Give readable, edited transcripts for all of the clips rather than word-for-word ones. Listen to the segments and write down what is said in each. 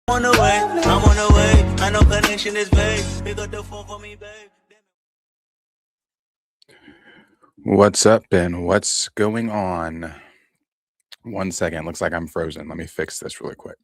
On the way, I'm on the way. I know connection is vague. Pick up the phone for me, babe. What's up, and what's going on? 1 second. Looks like I'm frozen. Let me fix this really quick.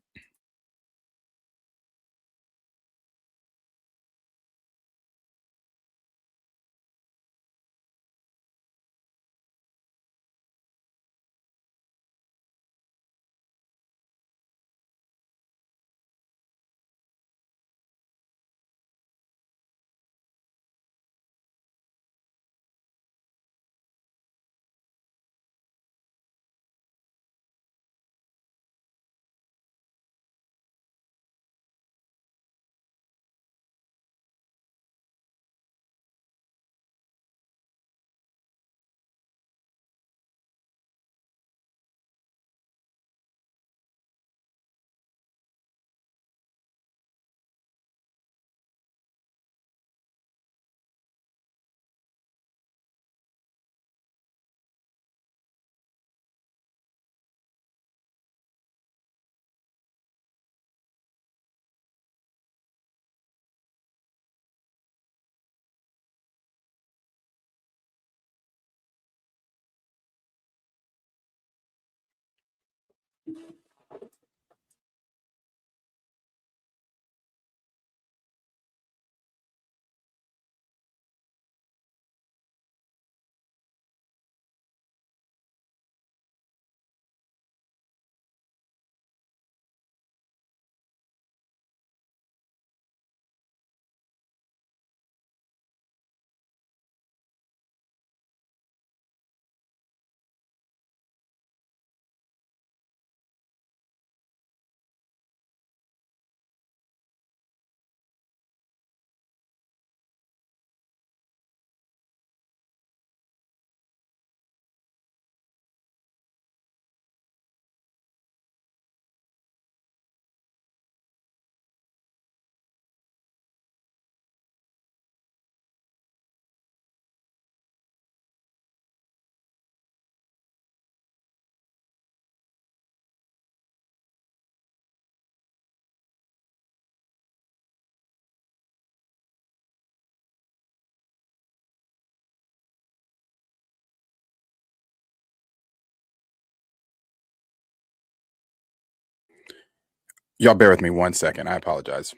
Y'all bear with me 1 second. I apologize.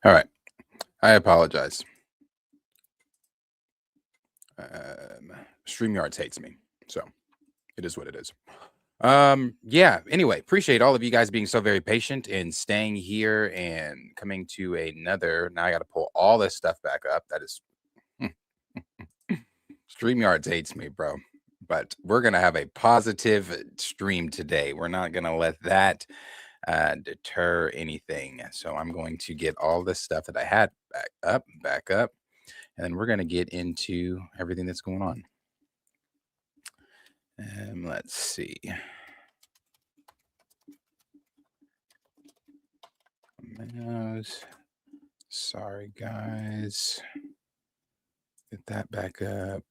All right. I apologize. StreamYards hates me, so it is what it is. Yeah, anyway, appreciate all of you guys being so very patient and staying here and coming to another. Now I got to pull all this stuff back up. That is StreamYards hates me, bro. But we're going to have a positive stream today. We're not going to let that deter anything. So I'm going to get all this stuff that I had back up, and then we're going to get into everything that's going on. Let's see. Mouse. Sorry, guys. Get that back up.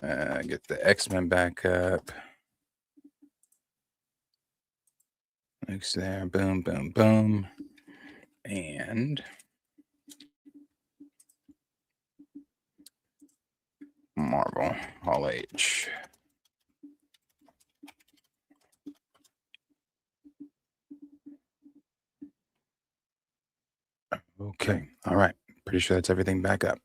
Get the X-Men back up. Next there, boom, boom, boom. And Marvel, Hall H. Okay, all right. Pretty sure that's everything back up.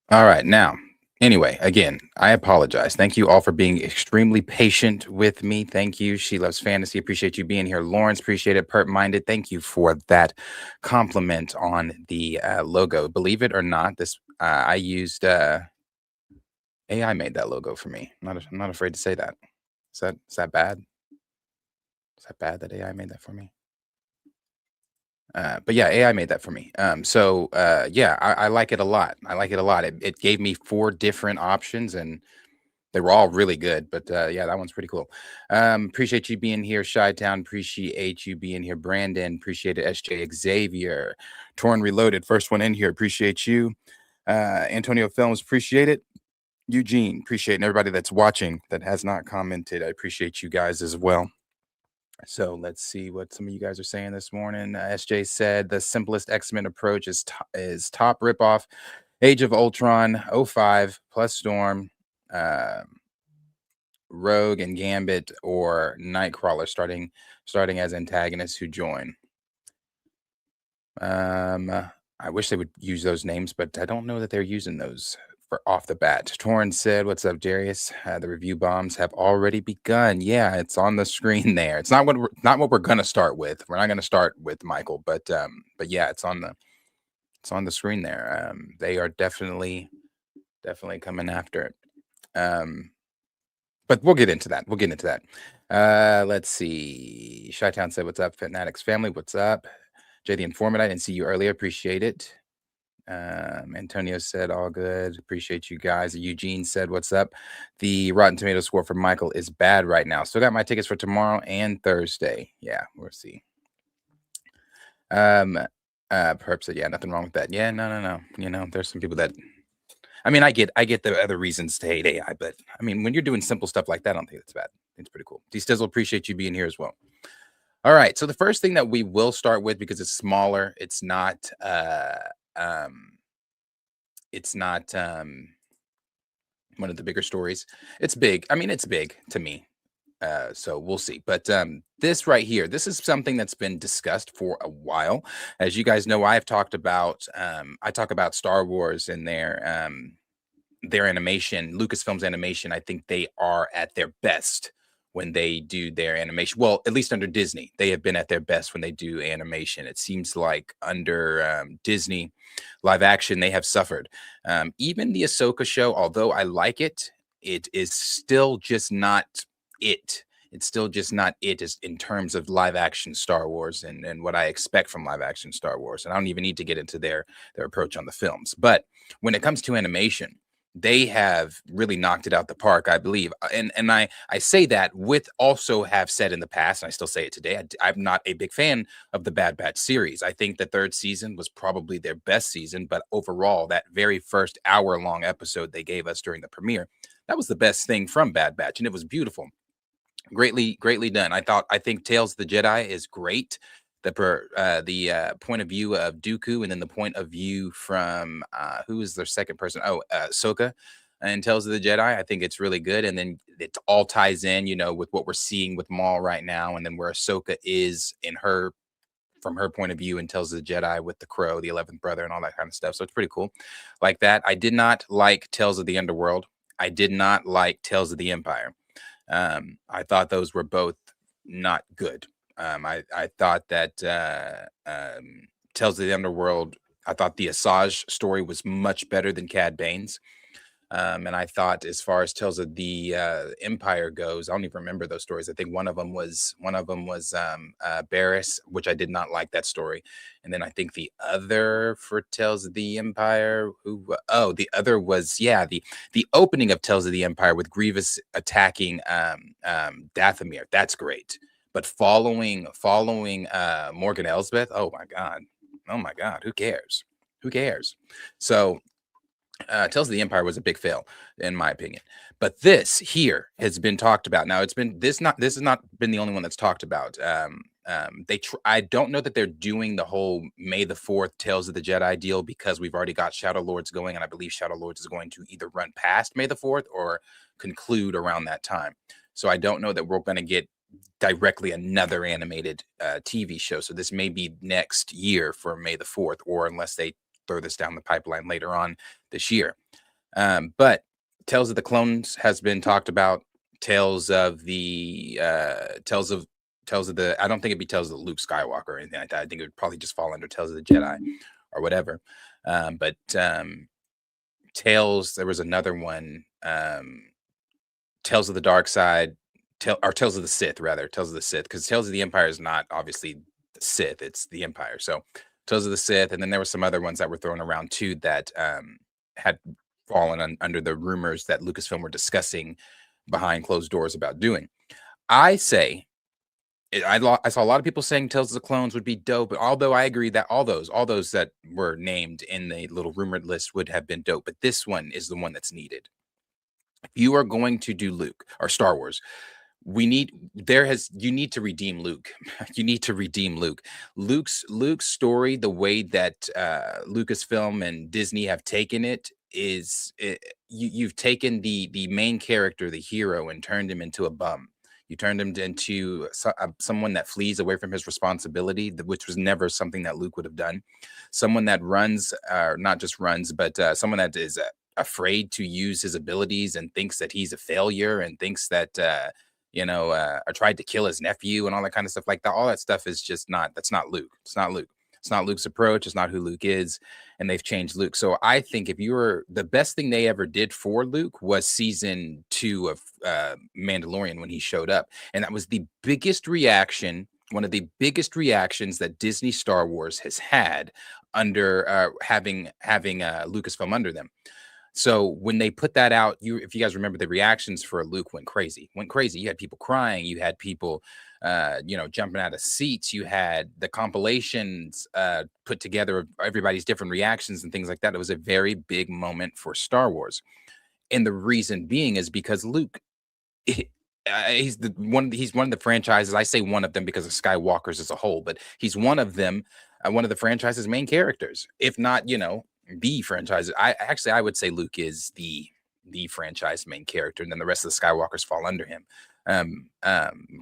All right. Now, anyway, again, I apologize. Thank you all for being extremely patient with me. Thank you. She Loves Fantasy. Appreciate you being here. Lawrence, appreciate it. Pert Minded. Thank you for that compliment on the logo. Believe it or not, this I used AI made that logo for me. I'm not afraid to say that. Is that bad? Is that bad that AI made that for me? But yeah, AI made that for me. Yeah, I like it a lot. I like it a lot. It gave me 4 different options and they were all really good. But yeah, that one's pretty cool. Appreciate you being here, Shy Town. Appreciate you being here, Brandon. Appreciate it, SJ Xavier. Torn Reloaded, first one in here. Appreciate you. Antonio Films, appreciate it. Eugene, appreciate it. And everybody that's watching that has not commented, I appreciate you guys as well. So let's see what some of you guys are saying this morning. SJ said the simplest X-Men approach is top ripoff, Age of Ultron, '05 plus Storm, Rogue and Gambit, or Nightcrawler starting as antagonists who join. I wish they would use those names, but I don't know that they're using those for off the bat. Torrin said, "What's up, Darius? The review bombs have already begun." Yeah, it's on the screen there. It's not what we're gonna start with. We're not gonna start with Michael, but yeah, it's on the screen there. They are definitely coming after it. But we'll get into that. Let's see. Chi-Town said, "What's up, Fanatics family? What's up?" Jay the Informant, I didn't see you earlier. Appreciate it. Antonio said, "All good. Appreciate you guys." Eugene said, "What's up?" The Rotten Tomato score for Michael is bad right now. Still got my tickets for tomorrow and Thursday. Yeah, we'll see. Perp said, "Yeah, nothing wrong with that." Yeah, no. There's some people that, I mean, I get the other reasons to hate AI, but I mean, when you're doing simple stuff like that, I don't think it's bad. It's pretty cool. D Stizzle, appreciate you being here as well. All right, so the first thing that we will start with, because it's smaller, it's not one of the bigger stories. It's big. I mean, it's big to me. So we'll see. But this right here, this is something that's been discussed for a while. As you guys know, I talk about Star Wars and their animation, Lucasfilm's animation. I think they are at their best when they do their animation. Well, at least under Disney, they have been at their best when they do animation. It seems like under Disney live action, they have suffered. Even the Ahsoka show, although I like it, it is still just not it. It's still just not it is in terms of live action Star Wars and what I expect from live action Star Wars. And I don't even need to get into their approach on the films. But when it comes to animation, they have really knocked it out the park, I believe. And I say that with also have said in the past, and I still say it today, I'm not a big fan of the Bad Batch series. I think the 3rd season was probably their best season, but overall, that very first hour-long episode they gave us during the premiere, that was the best thing from Bad Batch, and it was beautiful. Greatly done. I think Tales of the Jedi is great. The point of view of Dooku, and then the point of view from who is their second person? Ahsoka and Tales of the Jedi. I think it's really good, and then it all ties in, with what we're seeing with Maul right now, and then where Ahsoka is from her point of view and Tales of the Jedi with the Crow, the 11th brother, and all that kind of stuff. So it's pretty cool, like that. I did not like Tales of the Underworld. I did not like Tales of the Empire. I thought those were both not good. I thought that Tales of the Underworld, I thought the Asajj story was much better than Cad Bane's. And I thought, as far as Tales of the Empire goes, I don't even remember those stories. I think one of them was Barriss, which I did not like that story. And then I think the other for Tales of the Empire, the other was the opening of Tales of the Empire with Grievous attacking Dathomir. That's great. But following Morgan Elsbeth, oh my god, who cares? Who cares? So Tales of the Empire was a big fail, in my opinion. But this here has been talked about. Now, this has not been the only one that's talked about. I don't know that they're doing the whole May the 4th Tales of the Jedi deal, because we've already got Shadow Lords going, and I believe Shadow Lords is going to either run past May the 4th or conclude around that time. So I don't know that we're going to get directly another animated TV show. So this may be next year for May the 4th, or unless they throw this down the pipeline later on this year. But Tales of the Clones has been talked about. Tales of the I don't think it'd be Tales of the Luke Skywalker or anything like that. I think it would probably just fall under Tales of the Jedi or whatever. But Tales, there was another one, Tales of the Dark Side, or Tales of the Sith, rather, Tales of the Sith, because Tales of the Empire is not obviously the Sith, it's the Empire. So Tales of the Sith, and then there were some other ones that were thrown around too that had fallen under the rumors that Lucasfilm were discussing behind closed doors about doing. I say, I saw a lot of people saying Tales of the Clones would be dope, but although I agree that all those that were named in the little rumored list would have been dope, but this one is the one that's needed. If you are going to do Luke or Star Wars, you need to redeem Luke. You need to redeem Luke. Luke's story, the way that Lucasfilm and Disney have taken it, is you've taken the main character, the hero, and turned him into a bum. You turned him into someone that flees away from his responsibility, which was never something that Luke would have done. Someone that runs, not just runs, but someone that is afraid to use his abilities and thinks that he's a failure and thinks that or tried to kill his nephew and all that kind of stuff like that. All that stuff is just that's not Luke. It's not Luke. It's not Luke's approach. It's not who Luke is. And they've changed Luke. So I think the best thing they ever did for Luke was season 2 of Mandalorian, when he showed up. And that was the biggest reaction, one of the biggest reactions that Disney Star Wars has had under having Lucasfilm under them. So when they put that out, if you guys remember, the reactions for Luke went crazy. You had people crying. You had people, jumping out of seats. You had the compilations put together of everybody's different reactions and things like that. It was a very big moment for Star Wars. And the reason being is because Luke, he's one of the franchises. I say one of them because of Skywalkers as a whole, but he's one of them, one of the franchise's main characters, if not, the franchise. I would say Luke is the franchise main character, and then the rest of the Skywalkers fall under him.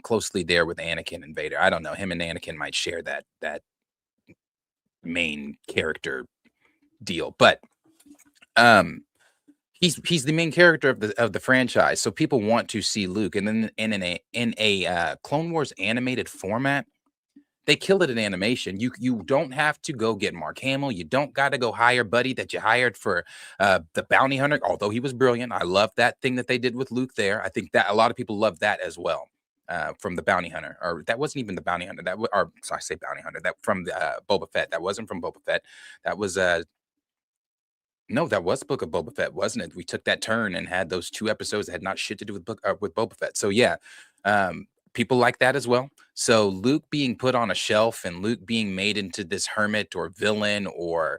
Closely there with Anakin and Vader. I don't know. Him and Anakin might share that main character deal, but he's the main character of the franchise. So people want to see Luke, and then in a Clone Wars animated format, they killed it in animation. You don't have to go get Mark Hamill. You don't got to go hire Buddy that you hired for the Bounty Hunter, although he was brilliant. I love that thing that they did with Luke there. I think that a lot of people love that as well, from the Bounty Hunter. Or that wasn't even the Bounty Hunter. I say Bounty Hunter. That from the Boba Fett. That wasn't from Boba Fett. That was no, that was Book of Boba Fett, wasn't it? We took that turn and had those 2 episodes that had not shit to do with Boba Fett. So yeah, people like that as well. So Luke being put on a shelf and Luke being made into this hermit or villain or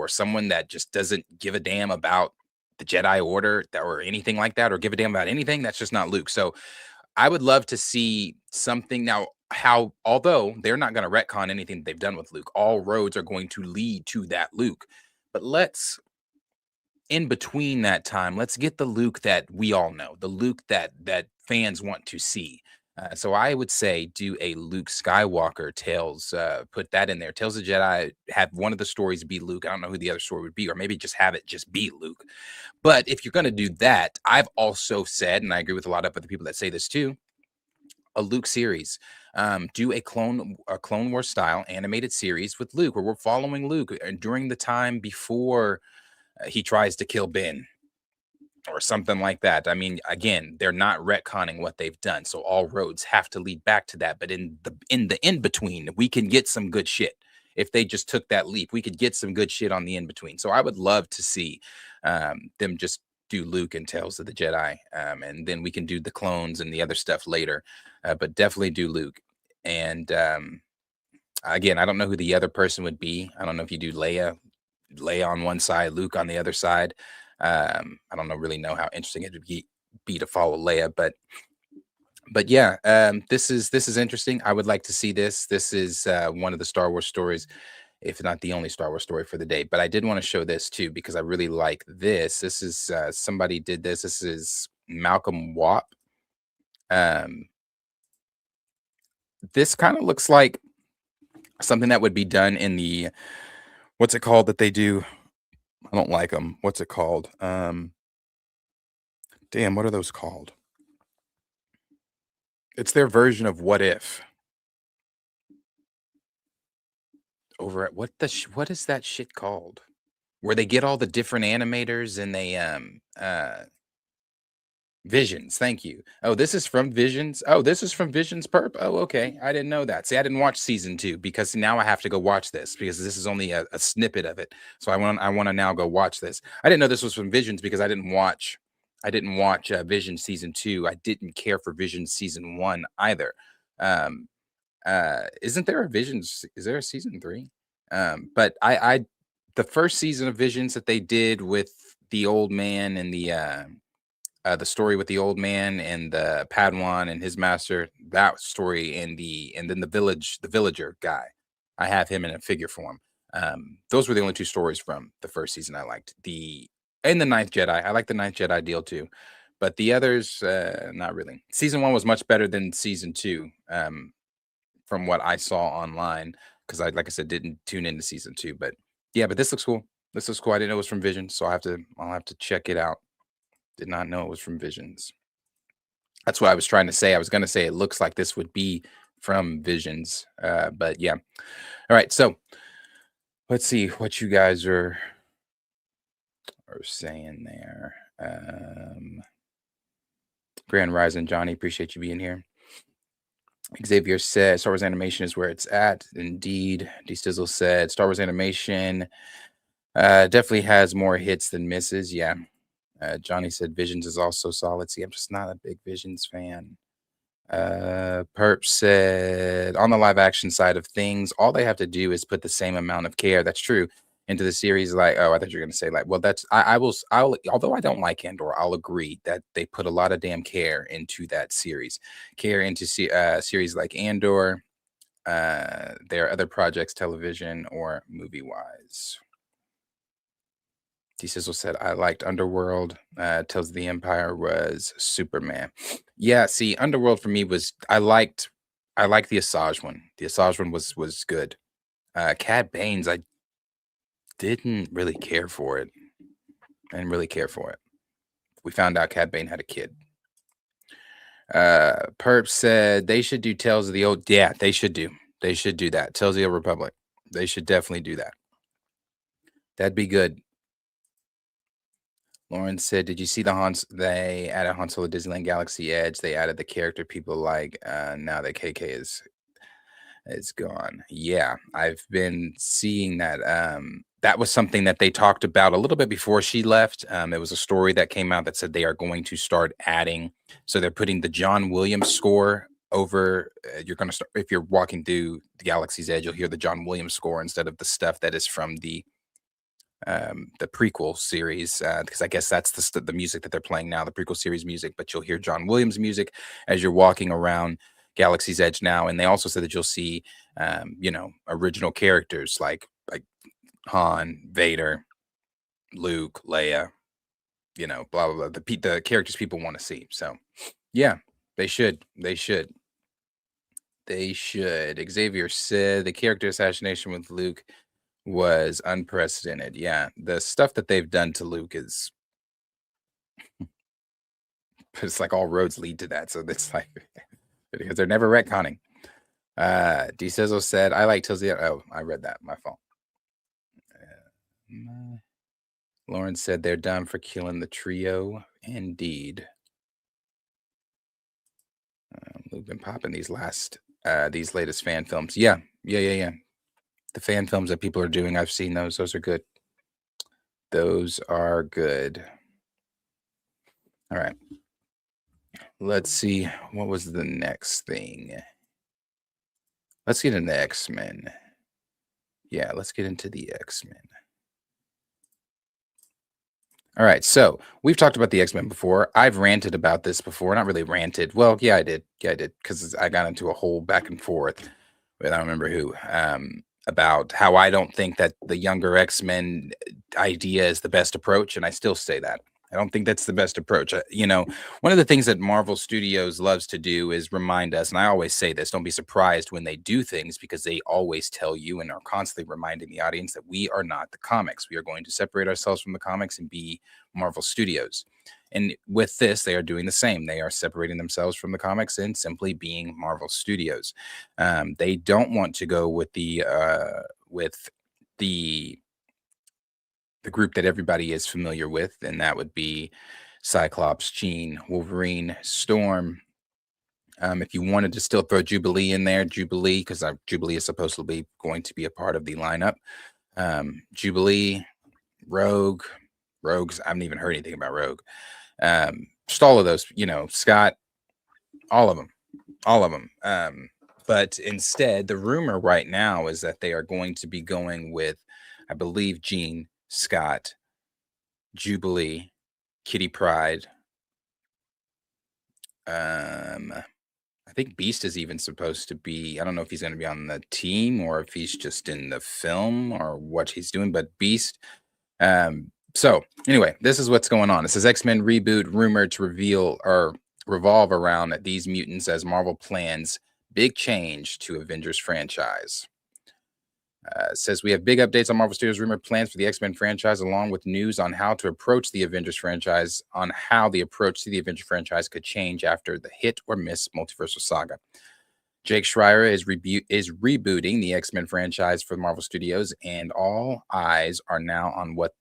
someone that just doesn't give a damn about the Jedi Order or anything like that, or give a damn about anything, that's just not Luke. So I would love to see something now. Although they're not going to retcon anything they've done with Luke, all roads are going to lead to that Luke. But in between that time, let's get the Luke that we all know, the Luke that fans want to see. So I would say do a Luke Skywalker Tales, put that in there. Tales of Jedi, have one of the stories be Luke. I don't know who the other story would be, or maybe just have it just be Luke. But if you're going to do that, I've also said, and I agree with a lot of other people that say this too, a Luke series. Do a Clone Wars style animated series with Luke, where we're following Luke during the time before he tries to kill Ben, or something like that. I mean, again, they're not retconning what they've done, so all roads have to lead back to that. But in the in between, we can get some good shit. If they just took that leap, we could get some good shit on the in between. So I would love to see them just do Luke and Tales of the Jedi, and then we can do the clones and the other stuff later. But definitely do Luke. And again, I don't know who the other person would be. I don't know if you do Leia on one side, Luke on the other side. I don't know really know how interesting it would be to follow Leia, but yeah, this is interesting. I would like to see this. This is one of the Star Wars stories, if not the only Star Wars story for the day. But I did want to show this too because I really like this. This is somebody did this. This is Malcolm Wap. Um, this kind of looks like something that would be done in the what's it called that they do? I don't like them. What's it called? Damn, what are those called? It's their version of What If over at what is that shit called? Where they get all the different animators and they Visions, thank you. Oh, this is from Visions. Oh, this is from Visions Perp. Oh, okay. I didn't know that. See, I didn't watch season 2 because now I have to go watch this because this is only a snippet of it. So I want to now go watch this. I didn't know this was from Visions because I didn't watch Vision season 2. I didn't care for Vision season 1 either. Um isn't there a Visions? Is there a season 3? But I the first season of Visions that they did with the old man and the story with the old man and the Padawan and his master, that story and then the villager guy. I have him in a figure form. Those were the only two stories from the first season I liked. And the Ninth Jedi. I like the Ninth Jedi deal too. But the others, not really. Season 1 was much better than season 2, from what I saw online. Because like I said, didn't tune into season 2. But yeah, but this looks cool. This looks cool. I didn't know it was from Vision, so I'll have to check it out. Did not know it was from Visions. That's what I was trying to say. I was going to say it looks like this would be from Visions. But yeah. All right. So let's see what you guys are saying there. Grand Rising, Johnny. Appreciate you being here. Xavier said Star Wars animation is where it's at. Indeed. D Stizzle said Star Wars animation definitely has more hits than misses. Yeah. Johnny said Visions is also solid. See, I'm just not a big Visions fan. Perp said on the live action side of things, all they have to do is put the same amount of care. That's true. Into the series, like, oh, I thought you were gonna say, like, well, that's I'll although I don't like Andor, I'll agree that they put a lot of damn care into that series. Care into series like Andor. There are other projects, television or movie wise. D Sizzle said, I liked Underworld. Tales of the Empire was Superman. Yeah, see, Underworld for me was I liked the Asajj one. The Asajj one was good. Cad Bane's, I didn't really care for it. I didn't really care for it. We found out Cad Bane had a kid. Perp said they should do Tales of the Old. Yeah, they should do. They should do that. Tales of the Old Republic. They should definitely do that. That'd be good. Lauren said, "Did you see the Hans? They added Han Solo Disneyland Galaxy Edge. They added the character people like. Now that KK is gone. Yeah, I've been seeing that. That was something that they talked about a little bit before she left. It was a story that came out that said they are going to start adding. So they're putting the John Williams score over. You're going to start if you're walking through the Galaxy's Edge, you'll hear the John Williams score instead of the stuff that is from the prequel series, because I guess that's the music that they're playing now, the prequel series music. But you'll hear John Williams music as you're walking around Galaxy's Edge now, and they also said that you'll see, original characters like Han, Vader, Luke, Leia, blah blah blah, the characters people want to see. So, yeah, they should. Xavier said the character assassination with Luke was unprecedented. Yeah, the stuff that they've done to Luke is, it's like all roads lead to that. So it's like because they're never retconning. D Sizzle said, "I like Tilzy." Oh, I read that. My fault. Lauren said they're done for killing the trio. Indeed, we've been popping these latest fan films. Yeah. The fan films that people are doing, I've seen those. Those are good. Those are good. All right. Let's see. What was the next thing? Let's get into X-Men. Yeah, let's get into the X-Men. All right, so we've talked about the X-Men before. I've ranted about this before. Not really ranted. Well, yeah, I did. Yeah, I did because I got into a whole back and forth with I don't remember who about how I don't think that the younger X-Men idea is the best approach, and I still say that. I don't think that's the best approach. One of the things that Marvel Studios loves to do is remind us, and I always say this, don't be surprised when they do things because they always tell you and are constantly reminding the audience that we are not the comics. We are going to separate ourselves from the comics and be Marvel Studios. And with this, they are doing the same. They are separating themselves from the comics and simply being Marvel Studios. They don't want to go with the group that everybody is familiar with, and that would be Cyclops, Jean, Wolverine, Storm. If you wanted to still throw Jubilee in there, Jubilee, because Jubilee is supposed to be going to be a part of the lineup. Jubilee, Rogues. I haven't even heard anything about Rogue. Just all of those, Scott, all of them. But instead, the rumor right now is that they are going to be going with, I believe, Jean, Scott, Jubilee, Kitty Pryde. I think Beast is even supposed to be, I don't know if he's going to be on the team or if he's just in the film or what he's doing, but Beast. So anyway, this is what's going on. It says X-Men reboot rumored to revolve around these mutants as Marvel plans big change to Avengers franchise. Says we have big updates on Marvel Studios' rumored plans for the X-Men franchise, along with news on how to approach the Avengers franchise, on how the approach to the Avengers franchise could change after the hit or miss multiversal saga. Jake Schreier is rebooting the X-Men franchise for Marvel Studios, and all eyes are now on what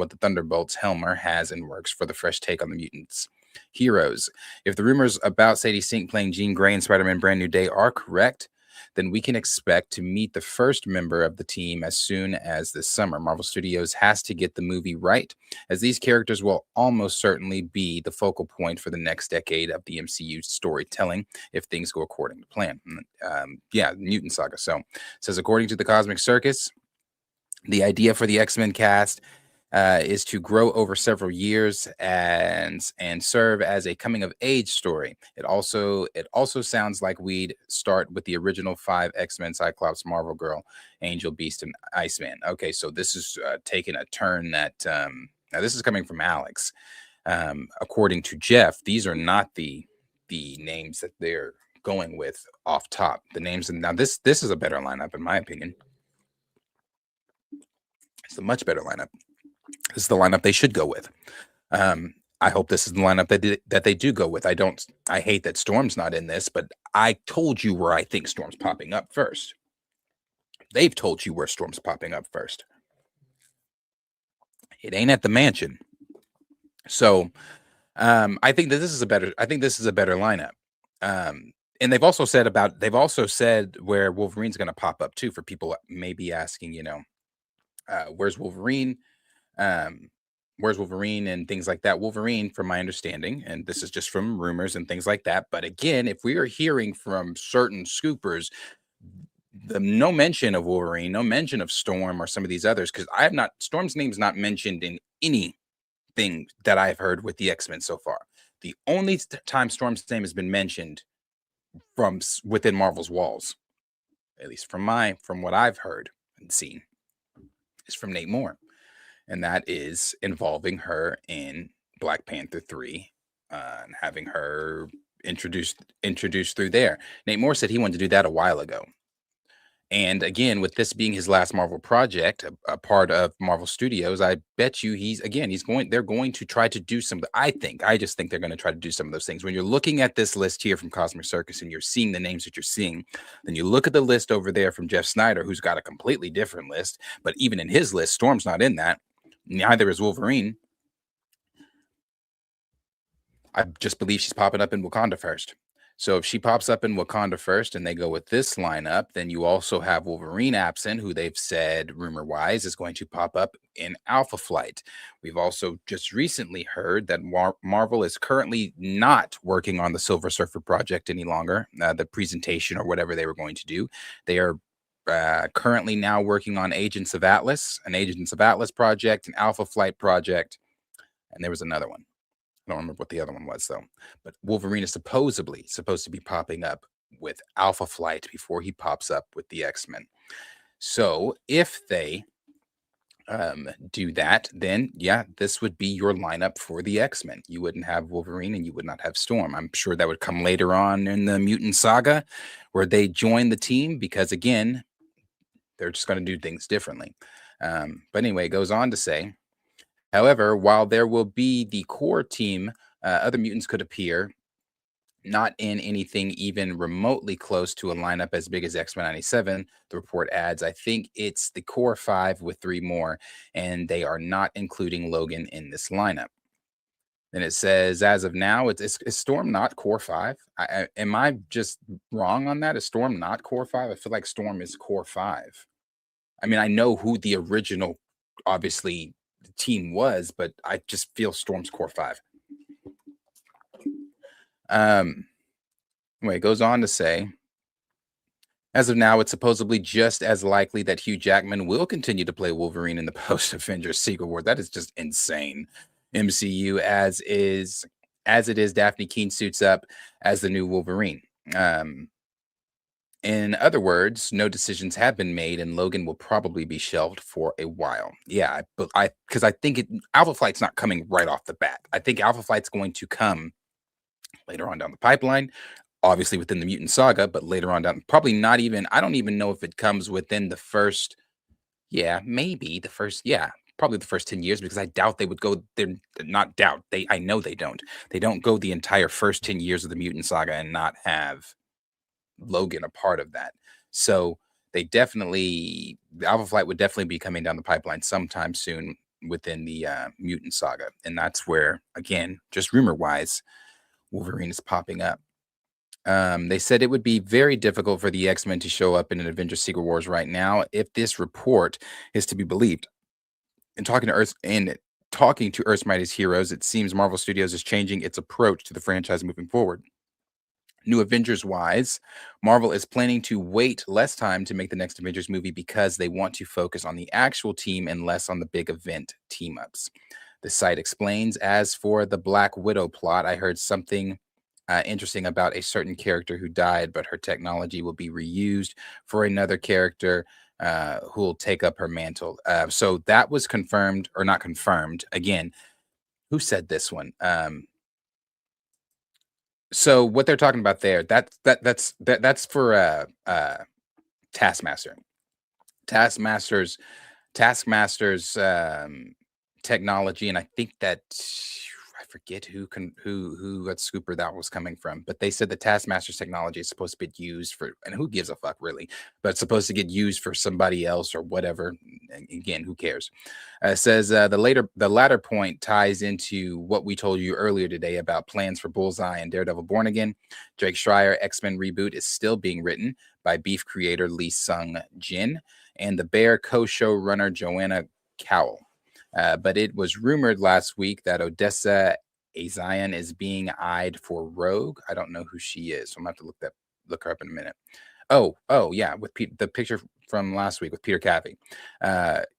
the Thunderbolts Helmer has in works for the fresh take on the mutants. Heroes. If the rumors about Sadie Sink playing Jean Grey in Spider-Man Brand New Day are correct, then we can expect to meet the first member of the team as soon as this summer. Marvel Studios has to get the movie right, as these characters will almost certainly be the focal point for the next decade of the MCU storytelling if things go according to plan. Mutant Saga. So, it says, according to the Cosmic Circus, the idea for the X-Men cast is to grow over several years and serve as a coming of age story. It also sounds like we'd start with the original 5 X-Men: Cyclops, Marvel Girl, Angel, Beast, and Iceman. Okay, so this is taking a turn that now this is coming from Alex. According to Jeff, these are not the names that they're going with off top. The names, and now this is a better lineup in my opinion. It's a much better lineup. This is the lineup they should go with. I hope this is the lineup that they do go with. I hate that Storm's not in this, but I told you where I think Storm's popping up first. They've told you where Storm's popping up first. It ain't at the mansion. So I think that this is a better lineup. And they've also said where Wolverine's going to pop up too, for people maybe asking, where's Wolverine? Where's Wolverine and things like that. Wolverine, from my understanding, and this is just from rumors and things like that, but again, if we are hearing from certain scoopers, no mention of Wolverine, no mention of Storm or some of these others, because Storm's name's not mentioned in anything that I've heard with the X-Men so far. The only time Storm's name has been mentioned from within Marvel's walls, at least from what I've heard and seen, is from Nate Moore. And that is involving her in Black Panther 3 and having her introduced through there. Nate Moore said he wanted to do that a while ago. And again, with this being his last Marvel project, a part of Marvel Studios, I bet you they're going to try to do some, I just think they're going to try to do some of those things. When you're looking at this list here from Cosmic Circus and you're seeing the names that you're seeing, then you look at the list over there from Jeff Snyder, who's got a completely different list, but even in his list, Storm's not in that. Neither is Wolverine. I just believe she's popping up in Wakanda first. So if she pops up in Wakanda first and they go with this lineup, then you also have Wolverine absent, who they've said, rumor wise, is going to pop up in Alpha Flight. We've also just recently heard that Marvel is currently not working on the Silver Surfer project any longer, the presentation or whatever they were going to do. They are currently now working on Agents of Atlas, an Agents of Atlas project, an Alpha Flight project, and there was another one. I don't remember what the other one was though. But Wolverine is supposedly supposed to be popping up with Alpha Flight before he pops up with the X-Men. So if they do that, then yeah, this would be your lineup for the X-Men. You wouldn't have Wolverine and you would not have Storm. I'm sure that would come later on in the Mutant Saga where they join the team because again, they're just going to do things differently. But anyway, it goes on to say, however, while there will be the core team, other mutants could appear, not in anything even remotely close to a lineup as big as X-Men 97. The report adds, I think it's the core 5 with 3 more, and they are not including Logan in this lineup. Then it says, as of now, is Storm not core 5? Am I just wrong on that? Is Storm not core 5? I feel like Storm is core 5. I mean, I know who the original, obviously, team was, but I just feel Storm's core 5. Anyway, it goes on to say, as of now, it's supposedly just as likely that Hugh Jackman will continue to play Wolverine in the post-Avengers Secret War. That is just insane. MCU as it is, Daphne Keane suits up as the new Wolverine. In other words, no decisions have been made, and Logan will probably be shelved for a while. Yeah, but because I think Alpha Flight's not coming right off the bat. I think Alpha Flight's going to come later on down the pipeline, obviously within the Mutant Saga, but later on down, probably not even. I don't even know if it comes within the first. Yeah, maybe the first. Yeah, probably the first 10 years because I doubt they would go. They're not doubt. I know they don't. They don't go the entire first 10 years of the Mutant Saga and not have Logan a part of that. So the Alpha Flight would definitely be coming down the pipeline sometime soon within the Mutant Saga. And that's where, again, just rumor wise, Wolverine is popping up. They said it would be very difficult for the X-Men to show up in an Avengers Secret Wars right now if this report is to be believed. And talking to Earth's Mightiest Heroes, it seems Marvel Studios is changing its approach to the franchise moving forward. New Avengers wise, Marvel is planning to wait less time to make the next Avengers movie because they want to focus on the actual team and less on the big event team ups. The site explains, as for the Black Widow plot, I heard something interesting about a certain character who died, but her technology will be reused for another character who will take up her mantle. So that was confirmed or not confirmed. Again, who said this one? So what they're talking about there, that's for Taskmaster. Taskmaster's technology, and I think that I forget who what scooper that was coming from, but they said the Taskmaster's technology is supposed to get used for, and who gives a fuck really, but it's supposed to get used for somebody else or whatever. Again, who cares? It says the latter point ties into what we told you earlier today about plans for Bullseye and Daredevil Born Again. Drake Schreier X-Men reboot is still being written by Beef creator Lee Sung Jin and the Bear co-showrunner Joanna Cowell. But it was rumored last week that Odessa Azion is being eyed for Rogue. I don't know who she is, so I'm gonna have to look her up in a minute. Oh yeah, with the picture from last week with Peter Caffey,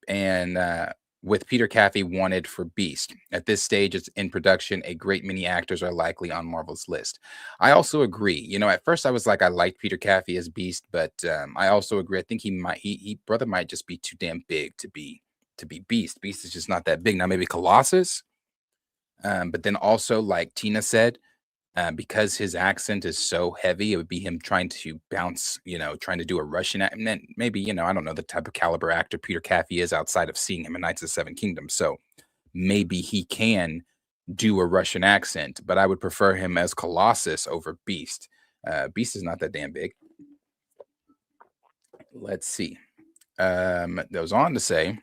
and with Peter Caffey wanted for Beast. At this stage, it's in production. A great many actors are likely on Marvel's list. I also agree. You know, at first I was like, I liked Peter Caffey as Beast, but I also agree. I think he brother might just be too damn big to be Beast. Beast is just not that big. Now maybe Colossus, but then also like Tina said, because his accent is so heavy, it would be him trying to bounce, trying to do a Russian accent. And then maybe, I don't know the type of caliber actor Peter Caffey is outside of seeing him in Knights of the Seven Kingdoms. So maybe he can do a Russian accent, but I would prefer him as Colossus over Beast. Beast is not that damn big. Let's see. Goes on to say,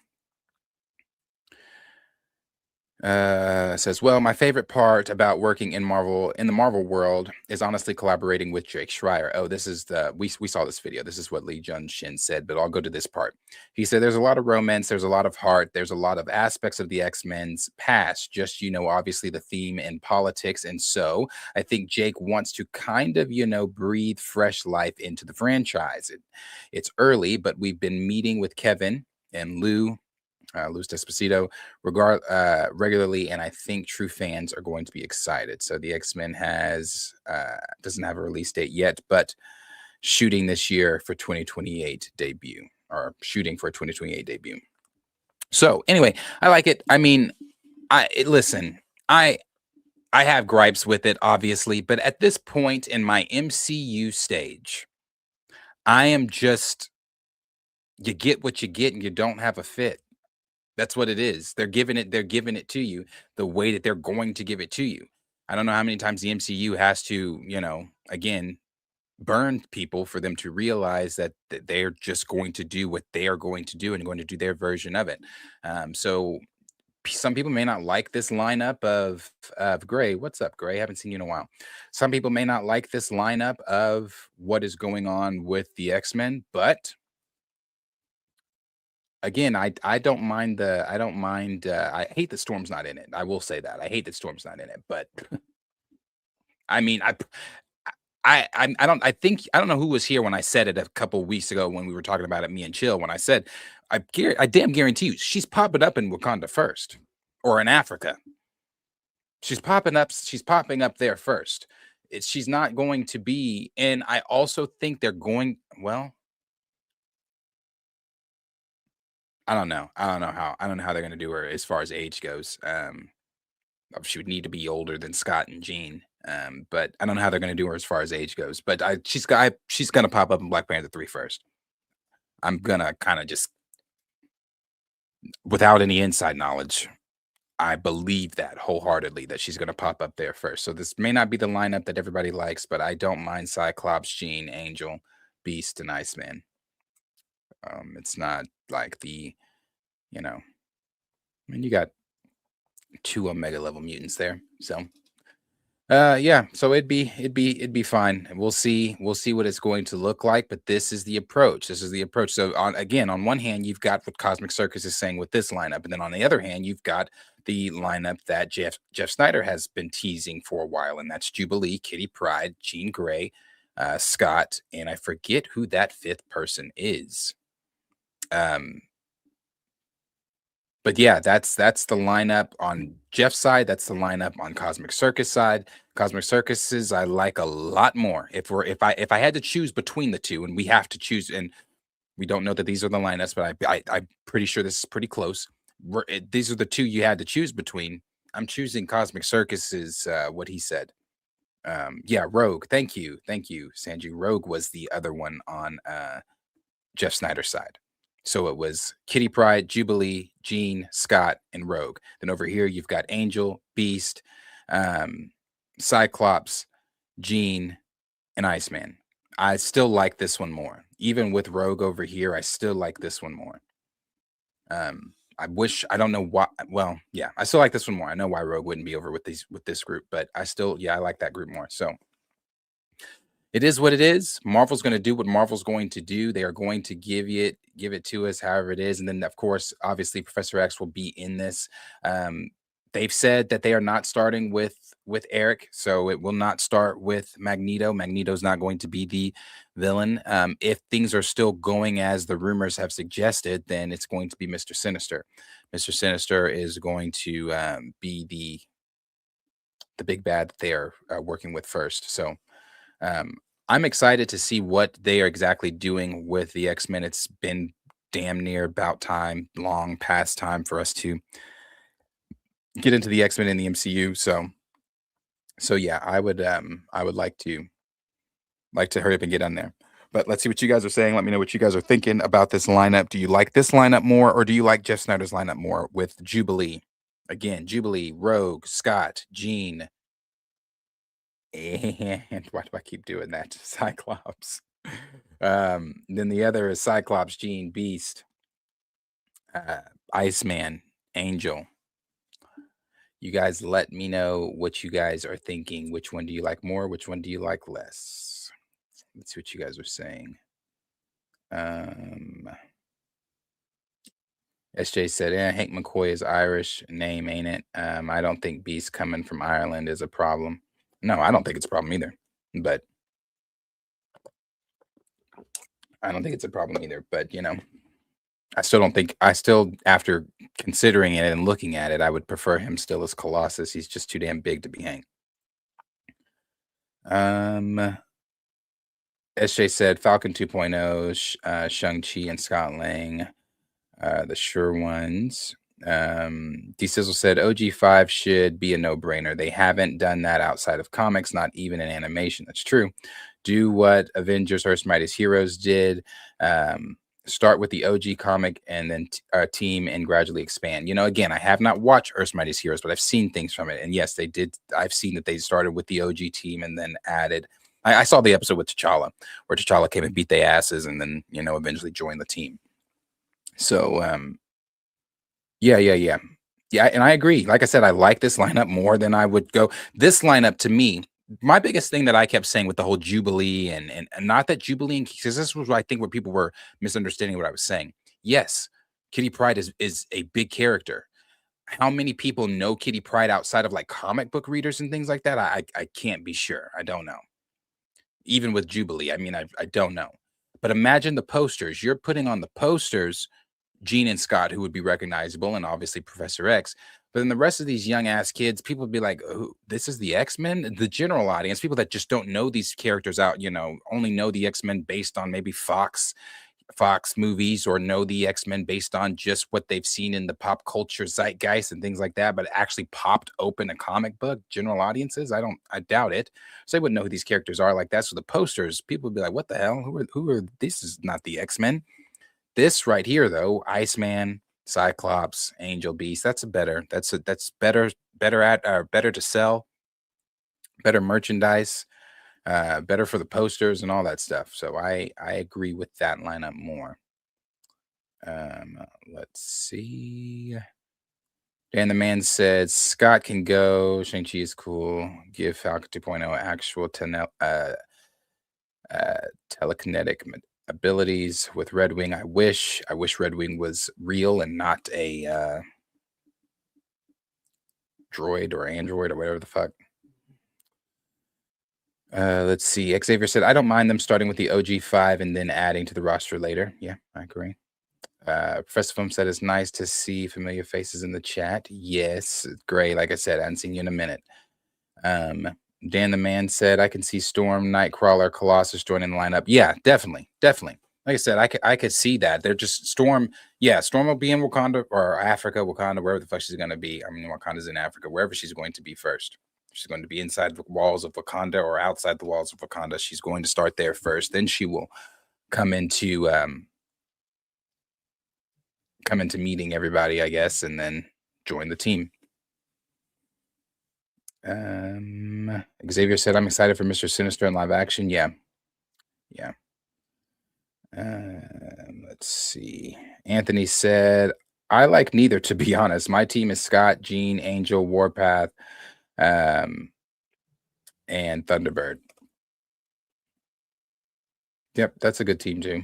Says, well, my favorite part about working in the Marvel world is honestly collaborating with Jake Schreier. Oh, this is we saw this video. This is what Lee Jun Shin said, but I'll go to this part. He said there's a lot of romance, there's a lot of heart, there's a lot of aspects of the X-Men's past, just obviously the theme in politics. And so I think Jake wants to kind of, breathe fresh life into the franchise. It's early, but we've been meeting with Kevin and Luis Despacito regularly, and I think true fans are going to be excited. So the X-Men doesn't have a release date yet, but shooting this year for 2028 debut, or shooting for a 2028 debut. So anyway, I like it. I mean, listen, I have gripes with it, obviously, but at this point in my MCU stage, I am just, you get what you get and you don't have a fit. That's what it is. They're giving it to you the way that they're going to give it to you. I don't know how many times the MCU has to, again, burn people for them to realize that they're just going to do what they are going to do and going to do their version of it. So some people may not like this lineup of Gray. What's up, Gray? Haven't seen you in a while. Some people may not like this lineup of what is going on with the X-Men, but again, I don't mind I hate that Storm's not in it. I will say that. I hate that Storm's not in it, but I mean, I don't know who was here when I said it a couple weeks ago when we were talking about it, me and Chill, when I said I damn guarantee you she's popping up in Wakanda first or in Africa. She's popping up there first. She's not going to be, and I also think they're going, well, I don't know. I don't know how they're gonna do her as far as age goes. She would need to be older than Scott and Jean. But I don't know how they're gonna do her as far as age goes. But she's gonna pop up in Black Panther 3 first. I'm gonna kind of just, without any inside knowledge, I believe that wholeheartedly that she's gonna pop up there first. So this may not be the lineup that everybody likes, but I don't mind Cyclops, Jean, Angel, Beast, and Iceman. It's not like I mean, you got 2 Omega level mutants there. So yeah, so it'd be fine. And we'll see what it's going to look like, but this is the approach. So on one hand, you've got what Cosmic Circus is saying with this lineup, and then on the other hand, you've got the lineup that Jeff Snyder has been teasing for a while, and that's Jubilee, Kitty Pryde, Jean Grey, Scott, and I forget who that 5th person is. But yeah, that's the lineup on Jeff's side. That's the lineup on Cosmic Circus side. Cosmic Circuses I like a lot more. If I had to choose between the two, and we have to choose, and we don't know that these are the lineups, but I'm pretty sure this is pretty close. These are the two you had to choose between. I'm choosing Cosmic Circus's what he said. Yeah, Rogue. Thank you, Sanju. Rogue was the other one on Jeff Snyder's side. So it was Kitty Pryde, Jubilee, Jean, Scott, and Rogue. Then over here, you've got Angel, Beast, Cyclops, Jean, and Iceman. I still like this one more. Even with Rogue over here, I still like this one more. I don't know why. Well, yeah, I still like this one more. I know why Rogue wouldn't be over with this group, but I like that group more. So it is what it is. Marvel's going to do what Marvel's going to do. They are going to give it to us however it is. And then, of course, obviously, Professor X will be in this. They've said that they are not starting with Eric, so it will not start with Magneto. Magneto's not going to be the villain. If things are still going as the rumors have suggested, then it's going to be Mr. Sinister. Mr. Sinister is going to be the big bad that they are working with first. So I'm excited to see what they are exactly doing with the X-Men. It's been damn near about time, long past time for us to get into the X-Men in the MCU. So yeah, I would like to hurry up and get on there. But let's see what you guys are saying. Let me know what you guys are thinking about this lineup. Do you like this lineup more, or do you like Jeff Snyder's lineup more with Jubilee? Again, Jubilee, Rogue, Scott, Jean, and why do I keep doing that? Cyclops. Then the other is Cyclops, Jean, Beast, Iceman, Angel. You guys let me know what you guys are thinking. Which one do you like more? Which one do you like less? Let's see what you guys are saying. Um, SJ said, Hank McCoy is Irish name, ain't it? I don't think Beast coming from Ireland is a problem. No, I don't think it's a problem either. But I don't think it's a problem either. But I still don't think after considering it and looking at it, I would prefer him still as Colossus. He's just too damn big to be Hank. SJ said Falcon 2.0, Shang-Chi and Scott Lang, the sure ones. D Sizzle said OG5 should be a no-brainer. They haven't done that outside of comics, not even in animation. That's true. Do what Avengers Earth's Mightiest Heroes did. Start with the OG comic and then team and gradually expand. Again, I have not watched Earth's Mightiest Heroes, but I've seen things from it. And yes, they did. I've seen that they started with the OG team and then added. I saw the episode with T'Challa, where T'Challa came and beat their asses and then, eventually joined the team. So, yeah. And I agree. Like I said, I like this lineup more than I would go. This lineup to me, my biggest thing that I kept saying with the whole Jubilee and not that Jubilee, because this was, I think, where people were misunderstanding what I was saying. Yes, Kitty Pryde is a big character. How many people know Kitty Pryde outside of like comic book readers and things like that? I can't be sure. I don't know. Even with Jubilee, I mean, I don't know. But imagine the posters. You're putting on the posters Jean and Scott, who would be recognizable, and obviously Professor X. But then the rest of these young ass kids, people would be like, oh, this is the X-Men? The general audience, people that just don't know these characters only know the X-Men based on maybe Fox movies, or know the X-Men based on just what they've seen in the pop culture zeitgeist and things like that, but actually popped open a comic book. General audiences, I doubt it. So they wouldn't know who these characters are like that. So the posters, people would be like, what the hell? Who are this? Is not the X-Men. This right here, though, Iceman, Cyclops, Angel, Beast, that's better to sell, better merchandise, better for the posters and all that stuff. So I agree with that lineup more. Let's see. Dan the Man said Scott can go. Shang-Chi is cool. Give Falcon 2.0 actual telekinetic abilities with Red Wing. I wish Red Wing was real and not a droid or android or whatever the fuck. Let's see. Xavier said, I don't mind them starting with the OG5 and then adding to the roster later. Yeah, I agree. Professor Film said it's nice to see familiar faces in the chat. Yes, great. Like I said, I hadn't seen you in a minute. Dan the Man said, I can see Storm, Nightcrawler, Colossus joining the lineup. Yeah, definitely. Like I said, I could see that. They're just Storm. Yeah, Storm will be in Wakanda or Africa, Wakanda, wherever the fuck she's going to be. I mean, Wakanda's in Africa, wherever she's going to be first. She's going to be inside the walls of Wakanda or outside the walls of Wakanda. She's going to start there first. Then she will come into meeting everybody, I guess, and then join the team. Xavier said, I'm excited for Mr. Sinister in live action. Yeah. Let's see. Anthony said, I like neither, to be honest. My team is Scott, Jean, Angel, Warpath, and Thunderbird. Yep, that's a good team too.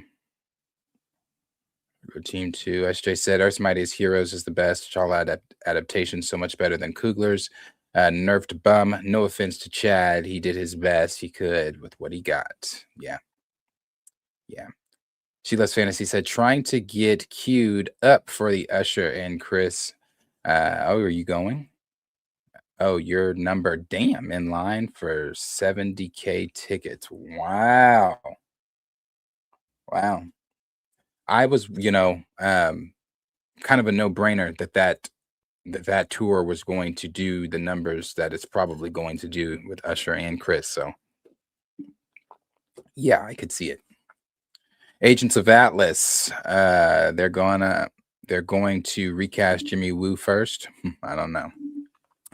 Good team too. SJ said, Earth's Mightiest Heroes is the best. T'Challa adaptation so much better than Coogler's. Nerfed bum. No offense to Chad. He did his best he could with what he got. Yeah. She Loves Fantasy said, trying to get queued up for the Usher and Chris. Are you going? Oh, your number, damn, in line for 70K tickets. Wow. I was, kind of a no-brainer that tour was going to do the numbers that it's probably going to do with Usher and Chris. So yeah, I could see it. Agents of Atlas. They're going to recast Jimmy Woo first. I don't know.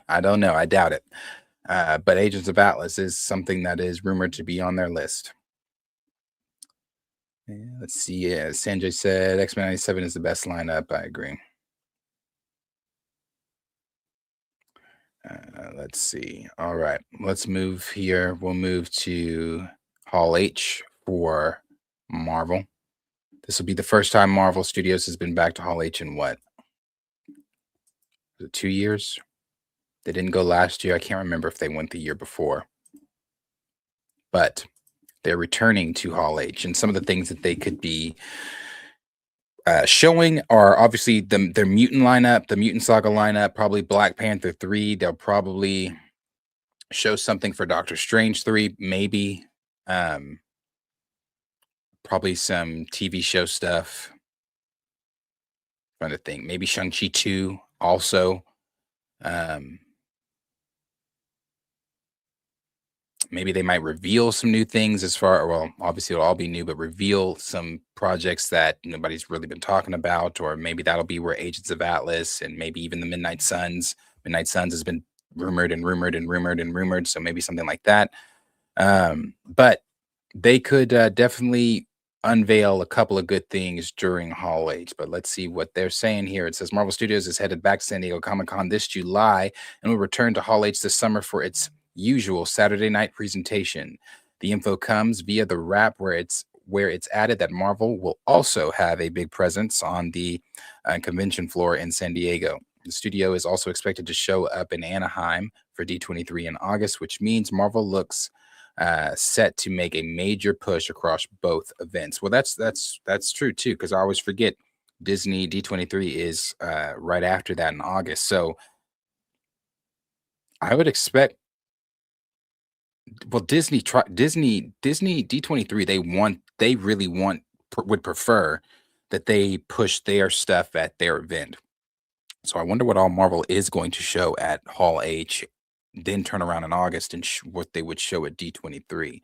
I doubt it. But Agents of Atlas is something that is rumored to be on their list. Let's see. Yeah, Sanjay said X-Men 97 is the best lineup. I agree. Let's see. All right, let's move here. We'll move to Hall H for Marvel. This will be the first time Marvel Studios has been back to Hall H in what? Was it 2 years? They didn't go last year. I can't remember if they went the year before, but they're returning to Hall H, and some of the things that they could be showing are obviously their mutant lineup, the Mutant Saga lineup, probably Black Panther 3. They'll probably show something for Doctor Strange 3, maybe. Um, Probably some TV show stuff. Trying to think, maybe Shang-Chi 2 also. Um, Maybe they might reveal some new things well, obviously it'll all be new, but reveal some projects that nobody's really been talking about, or maybe that'll be where Agents of Atlas and maybe even the Midnight Suns. Midnight Suns has been rumored and rumored and rumored and rumored, so maybe something like that. But they could definitely unveil a couple of good things during Hall H. But let's see what they're saying here. It says Marvel Studios is headed back to San Diego Comic-Con this July and will return to Hall H this summer for its usual Saturday night presentation. The info comes via the wrap where it's added that Marvel will also have a big presence on the convention floor in San Diego. The studio is also expected to show up in Anaheim for D23 in August, which means Marvel looks set to make a major push across both events. Well, that's true too, because I always forget Disney D23 is right after that in August. So I would expect, well, Disney D23, they really would prefer that they push their stuff at their event. So I wonder what all Marvel is going to show at Hall H, then turn around in August and what they would show at D23.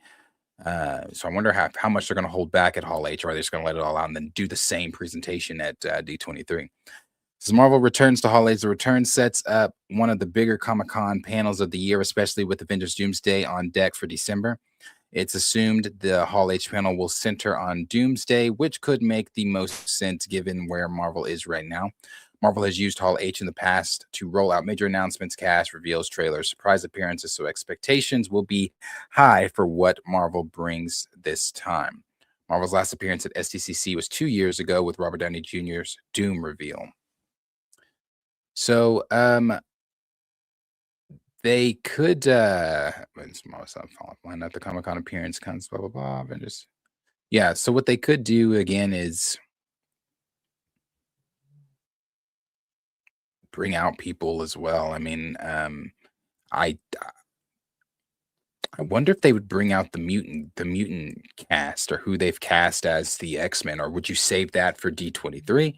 So I wonder how much they're going to hold back at Hall H, or are they just going to let it all out and then do the same presentation at D23? As Marvel returns to Hall H, the return sets up one of the bigger Comic-Con panels of the year, especially with Avengers Doomsday on deck for December. It's assumed the Hall H panel will center on Doomsday, which could make the most sense given where Marvel is right now. Marvel has used Hall H in the past to roll out major announcements, cast reveals, trailers, surprise appearances, so expectations will be high for what Marvel brings this time. Marvel's last appearance at SDCC was 2 years ago with Robert Downey Jr.'s Doom reveal. So they could line up the Comic-Con appearance, blah blah blah, and just yeah. So what they could do again is bring out people as well. I mean, I wonder if they would bring out the mutant cast, or who they've cast as the X-Men, or would you save that for D23?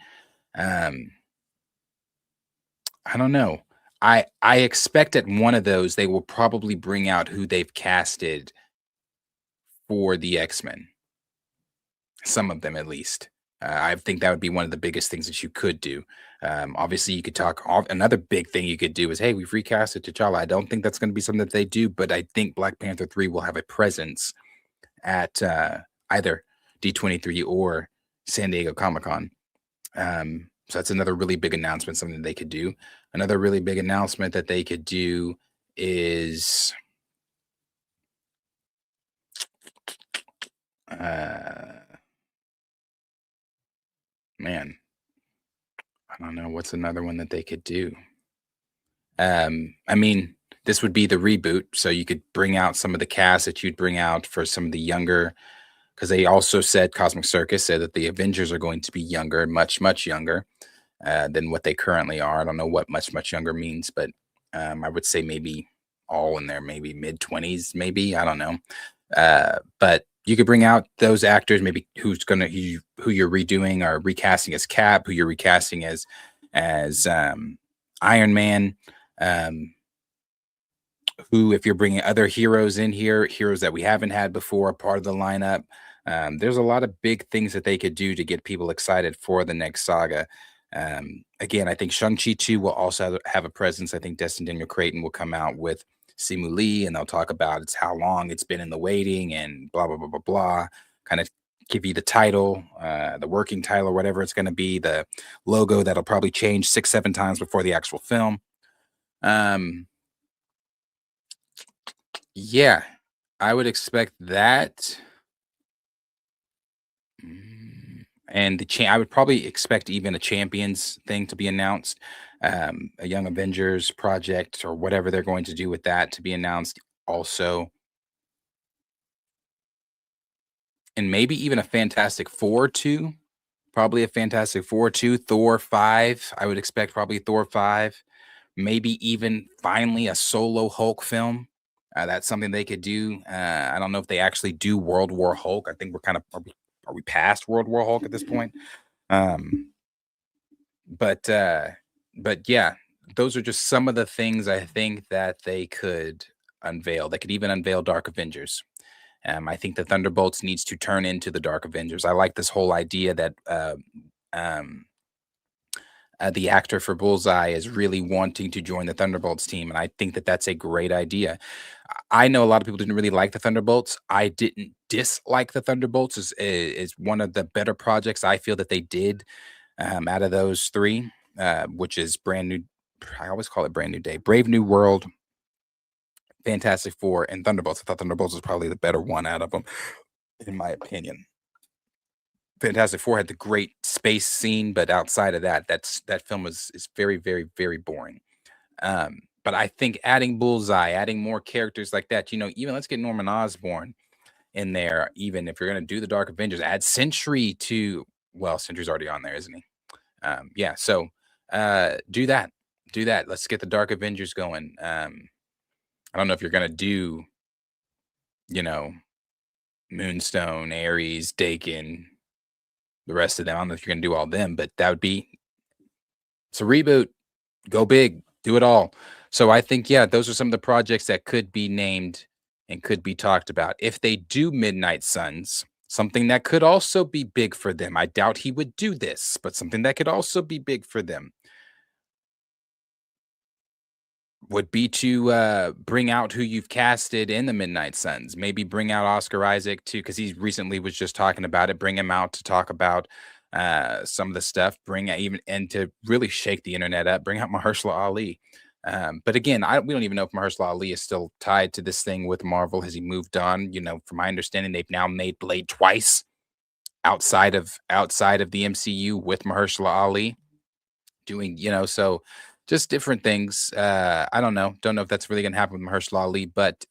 I don't know. I expect at one of those they will probably bring out who they've casted for the X-Men. Some of them, at least. I think that would be one of the biggest things that you could do. Obviously, you could talk. Another big thing you could do is, hey, we've recasted T'Challa. I don't think that's going to be something that they do, but I think Black Panther 3 will have a presence at either D23 or San Diego Comic-Con. So that's another really big announcement, something they could do. Another really big announcement that they could do is man, I don't know what's another one that they could do. I mean, this would be the reboot, so you could bring out some of the cast that you'd bring out for some of the younger, because they also said Cosmic Circus said that the Avengers are going to be younger, much younger than what they currently are. I don't know what much younger means, but I would say maybe all in there, maybe mid-20s, maybe, I don't know. But you could bring out those actors, maybe who you're redoing or recasting as Cap, who you're recasting as Iron Man, who, if you're bringing other heroes in here, heroes that we haven't had before, part of the lineup. There's a lot of big things that they could do to get people excited for the next saga. Again, I think Shang-Chi 2 will also have a presence. I think Destin Daniel Creighton will come out with Simu Lee, and they'll talk about it's how long it's been in the waiting and blah, blah, blah, blah, blah. Kind of give you the title, the working title, or whatever it's going to be, the logo that'll probably change 6-7 times before the actual film. Yeah, I would expect that. And I would probably expect even a Champions thing to be announced, a Young Avengers project or whatever they're going to do with that to be announced also, and maybe even a Fantastic Four 2, probably a Fantastic Four 2, Thor 5, I would expect probably Thor 5, maybe even finally a solo Hulk film. That's something they could do. I don't know if they actually do World War Hulk. I think we're kind of are we past World War Hulk at this point? Um, but yeah, those are just some of the things I think that they could unveil. They could even unveil Dark Avengers. I think the Thunderbolts needs to turn into the Dark Avengers. I like this whole idea that um, the actor for Bullseye is really wanting to join the Thunderbolts team, and I think that that's a great idea. I know a lot of people didn't really like the Thunderbolts. I didn't dislike the Thunderbolts. Is one of the better projects I feel that they did out of those three, which is brand new. I always call it Brand New Day, Brave New World, Fantastic Four, and Thunderbolts. I thought Thunderbolts was probably the better one out of them, in my opinion. Fantastic Four had the great space scene, but outside of that, that film is very, very, very boring. But I think adding Bullseye, adding more characters like that, even let's get Norman Osborn in there. Even if you're gonna do the Dark Avengers, add Sentry to. Well, Sentry's already on there, isn't he? Yeah. So do that. Do that. Let's get the Dark Avengers going. I don't know if you're gonna do, you know, Moonstone, Ares, Dakin, the rest of them. I don't know if you're gonna do all them, but that would be it's a reboot. Go big, do it all. So I think, yeah, those are some of the projects that could be named and could be talked about. If they do Midnight Suns, something that could also be big for them. I doubt he would do this, but something that could also be big for them would be to bring out who you've casted in the Midnight Suns. Maybe bring out Oscar Isaac too, because he recently was just talking about it. Bring him out to talk about some of the stuff. Bring out even and to really shake the internet up. Bring out Mahershala Ali. But again, we don't even know if Mahershala Ali is still tied to this thing with Marvel. Has he moved on? From my understanding, they've now made Blade twice outside of the MCU with Mahershala Ali doing, so just different things. I don't know if that's really gonna happen with Mahershala Ali, but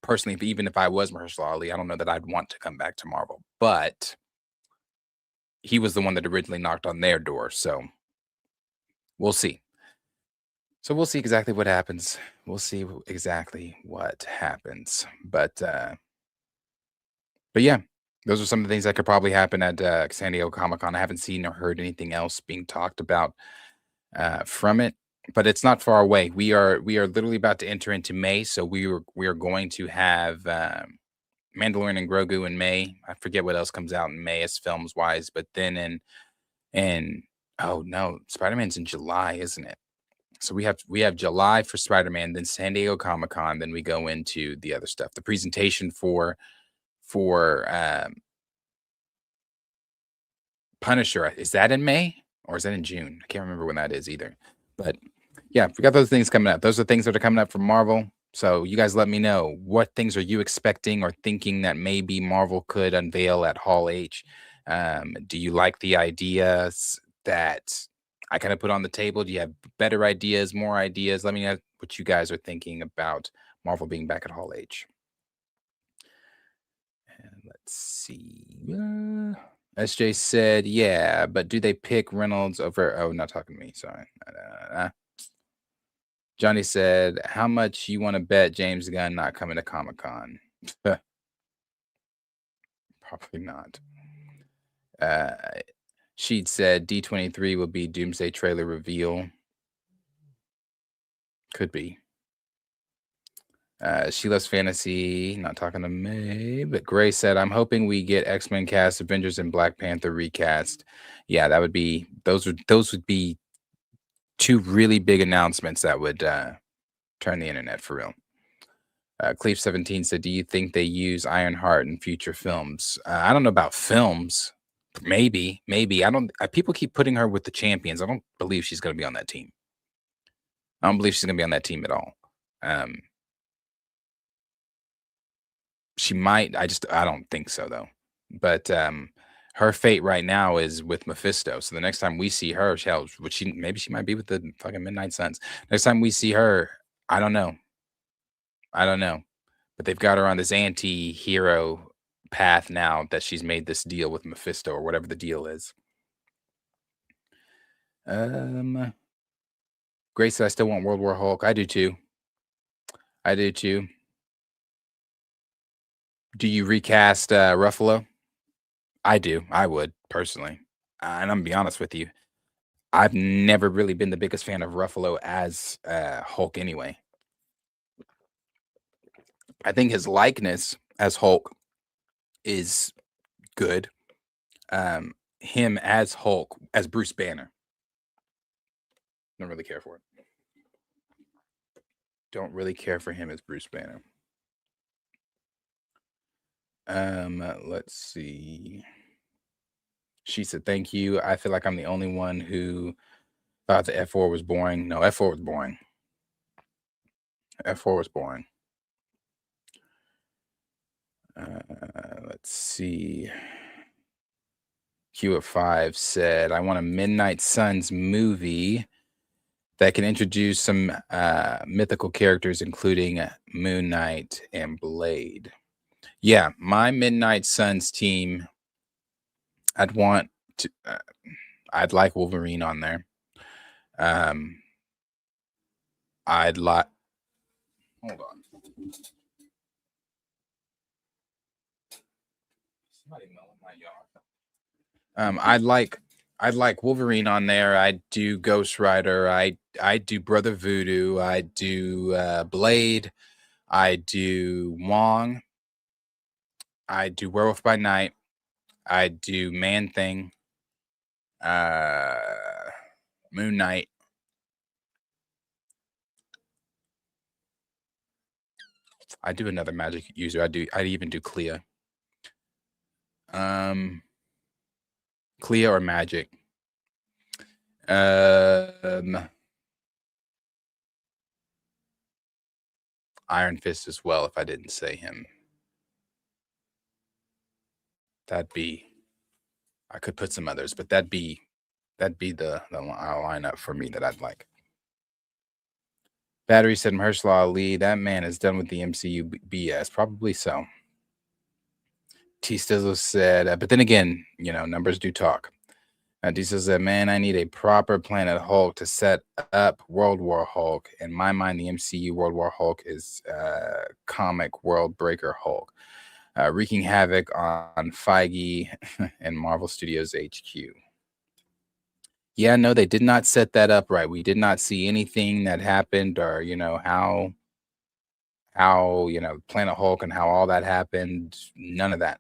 personally, even if I was Mahershala Ali, I don't know that I'd want to come back to Marvel. But he was the one that originally knocked on their door, so we'll see. So we'll see exactly what happens. We'll see exactly what happens. But yeah, those are some of the things that could probably happen at San Diego Comic Con. I haven't seen or heard anything else being talked about from it, but it's not far away. We are literally about to enter into May, so we are going to have Mandalorian and Grogu in May. I forget what else comes out in May as films wise, but then in oh no, Spider Man's in July, isn't it? So we have July for Spider Man, then San Diego Comic Con, then we go into the other stuff. The presentation for Punisher, is that in May or is that in June? I can't remember when that is either. But yeah, we got those things coming up. Those are things that are coming up from Marvel. So you guys let me know, what things are you expecting or thinking that maybe Marvel could unveil at Hall H? Do you like the ideas that I kind of put on the table? Do you have better ideas, more ideas? Let me know what you guys are thinking about Marvel being back at Hall H. And let's see. SJ said, yeah, but do they pick Reynolds over? Oh, not talking to me. Sorry. Johnny said, how much you want to bet James Gunn not coming to Comic Con? Probably not. She'd said D23 will be Doomsday trailer reveal. Could be. She loves fantasy. Not talking to me, but Gray said, "I'm hoping we get X-Men cast, Avengers, and Black Panther recast." Yeah, that would be those would be two really big announcements that would turn the internet for real. Cleve 17 said, "Do you think they use Ironheart in future films?" I don't know about films. Maybe. I don't. People keep putting her with the champions. I don't believe she's going to be on that team. I don't believe she's going to be on that team at all. Um, She might. I don't think so though. But her fate right now is with Mephisto. So the next time we see her, maybe she might be with the fucking Midnight Suns. Next time we see her, I don't know. I don't know. But they've got her on this anti-hero path now that she's made this deal with Mephisto or whatever the deal is. Grace said I still want World War Hulk. I do too. I do too. Do you recast Ruffalo? I do. I would personally. And I'm gonna be honest with you. I've never really been the biggest fan of Ruffalo as Hulk anyway. I think his likeness as Hulk is good. Him as Hulk, as Bruce Banner, don't really care for it. Don't really care for him as Bruce Banner. Let's see. She said, "Thank you. I feel like I'm the only one who thought the F4 was boring. No, F4 was boring. F4 was boring." Let's see. Q at 5 said, "I want a Midnight Suns movie that can introduce some mythical characters, including Moon Knight and Blade." Yeah, my Midnight Suns team, I'd want to. I'd like Wolverine on there. I'd like. Hold on. Somebody mowing my yard. I'd like Wolverine on there. I'd do Ghost Rider. I'd do Brother Voodoo. I'd do Blade. I'd do Wong. I'd do Werewolf by Night. I'd do Man Thing. Moon Knight. I'd do another magic user. I'd even do Clea. Clea or Magic. Iron Fist as well, if I didn't say him. I could put some others, but that'd be the lineup for me that I'd like. Battery said Mahershala Ali, that man is done with the MCU BS. Probably so. T Stizzle said, but then again, numbers do talk. D says, man, I need a proper Planet Hulk to set up World War Hulk. In my mind, the MCU World War Hulk is comic world breaker Hulk, wreaking havoc on Feige and Marvel Studios HQ. Yeah, no, they did not set that up right. We did not see anything that happened, or how Planet Hulk and how all that happened. None of that.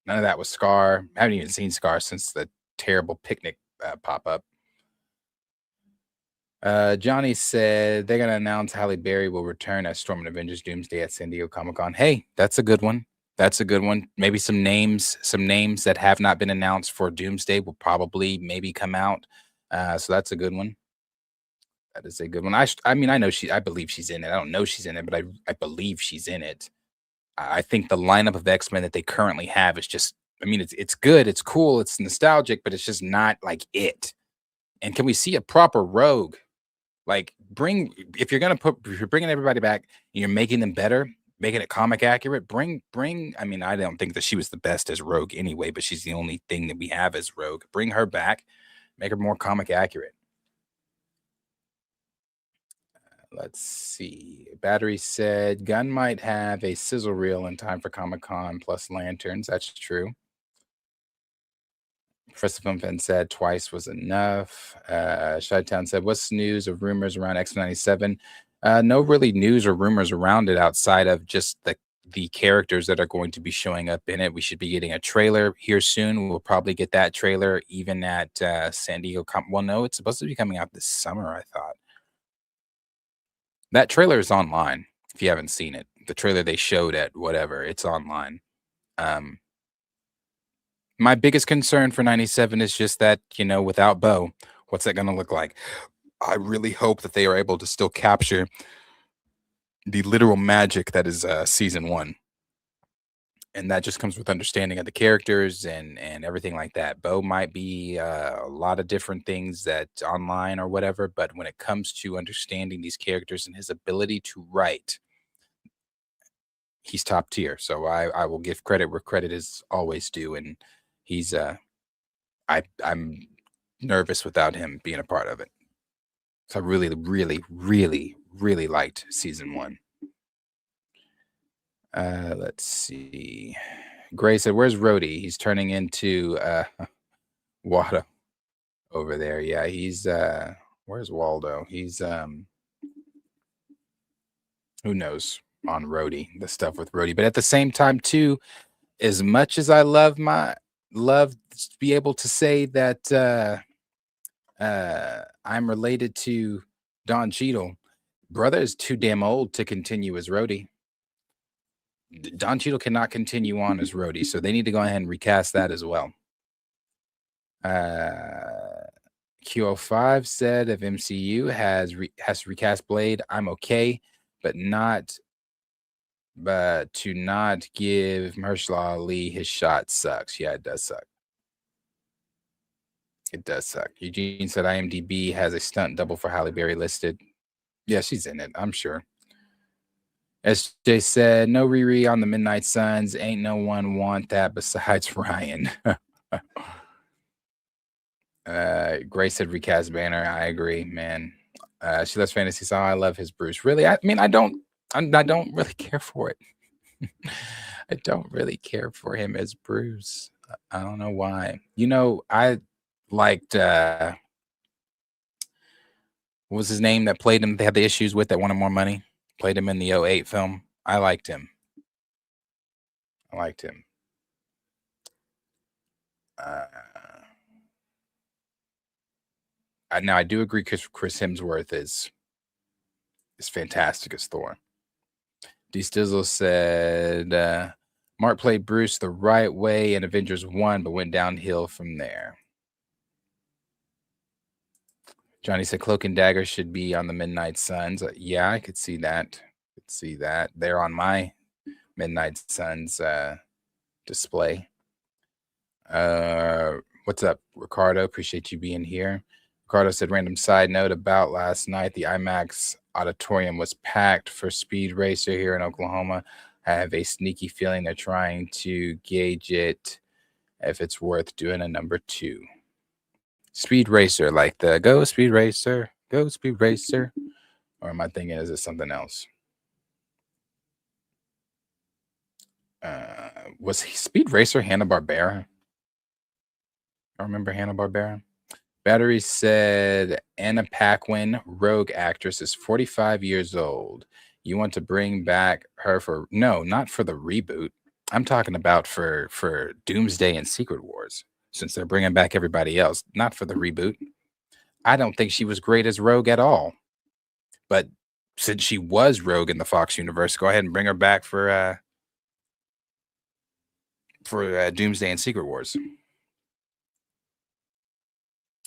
None of that was Scar. I haven't even seen Scar since the terrible picnic pop-up. Johnny said they're gonna announce Halle Berry will return as Storm and Avengers Doomsday at San Diego Comic-Con. Hey, that's a good one. That's a good one. Maybe some names that have not been announced for Doomsday will probably maybe come out. So that's a good one. That is a good one. I believe she's in it. I don't know she's in it, but I believe she's in it. I think the lineup of X-Men that they currently have is just, it's good, it's cool, it's nostalgic, but it's just not like it. And can we see a proper Rogue? Like, if you're bringing everybody back and you're making them better, making it comic accurate, bring. I don't think that she was the best as Rogue anyway, but she's the only thing that we have as Rogue. Bring her back, make her more comic accurate. Let's see. Battery said Gunn might have a sizzle reel in time for Comic-Con plus lanterns. That's true. Professor Pumpkin said twice was enough. Chi-Town said, what's news of rumors around X-97? No really news or rumors around it outside of just the characters that are going to be showing up in it. We should be getting a trailer here soon. We'll probably get that trailer even at San Diego. Well, no, it's supposed to be coming out this summer, I thought. That trailer is online. If you haven't seen it, the trailer they showed at whatever, it's online. My biggest concern for 97 is just that, without Bo, what's that going to look like? I really hope that they are able to still capture the literal magic that is season 1. and that just comes with understanding of the characters and everything like that. Bo might be a lot of different things that online or whatever, but when it comes to understanding these characters and his ability to write, he's top tier. So I will give credit where credit is always due, and he's I'm nervous without him being a part of it. So I really, really, really, really liked season one. Let's see. Gray said, "Where's Rhodey? He's turning into Wada over there." Yeah, he's where's Waldo? He's who knows on Rhodey, the stuff with Rhodey. But at the same time, too, as much as I love to be able to say that I'm related to Don Cheadle, brother is too damn old to continue as Rhodey. Don Cheadle cannot continue on as Rhodey, so they need to go ahead and recast that as well. Q05 said if MCU has to recast Blade, I'm okay, but to not give Mahershala Ali his shot sucks. Yeah, it does suck. It does suck. Eugene said IMDb has a stunt double for Halle Berry listed. Yeah, she's in it, I'm sure. SJ said, no Riri on the Midnight Suns. Ain't no one want that besides Ryan. Grace said recast Banner. I agree, man. She loves fantasy song. I love his Bruce. Really? I mean, I don't really care for it. I don't really care for him as Bruce. I don't know why. You know, I liked what was his name that played him? They had the issues with that wanted more money. Played him in the 08 film. I liked him. Now I do agree Chris Hemsworth is fantastic as Thor. D Stizzle said Mark played Bruce the right way in Avengers 1, but went downhill from there. Johnny said Cloak and Dagger should be on the Midnight Suns. Yeah, I could see that. They're on my Midnight Suns display. What's up, Ricardo? Appreciate you being here. Ricardo said, random side note about last night. The IMAX auditorium was packed for Speed Racer here in Oklahoma. I have a sneaky feeling they're trying to gauge it if it's worth doing a number 2. Speed Racer, like the Go Speed Racer, Go Speed Racer. Or am I thinking, is it something else? Was Speed Racer Hanna-Barbera? I remember Hanna-Barbera. Battery said Anna Paquin, rogue actress, is 45 years old. You want to bring back her for not for the reboot. I'm talking about for Doomsday and Secret Wars, since they're bringing back everybody else, not for the reboot. I don't think she was great as Rogue at all. But since she was Rogue in the Fox universe, go ahead and bring her back for Doomsday and Secret Wars.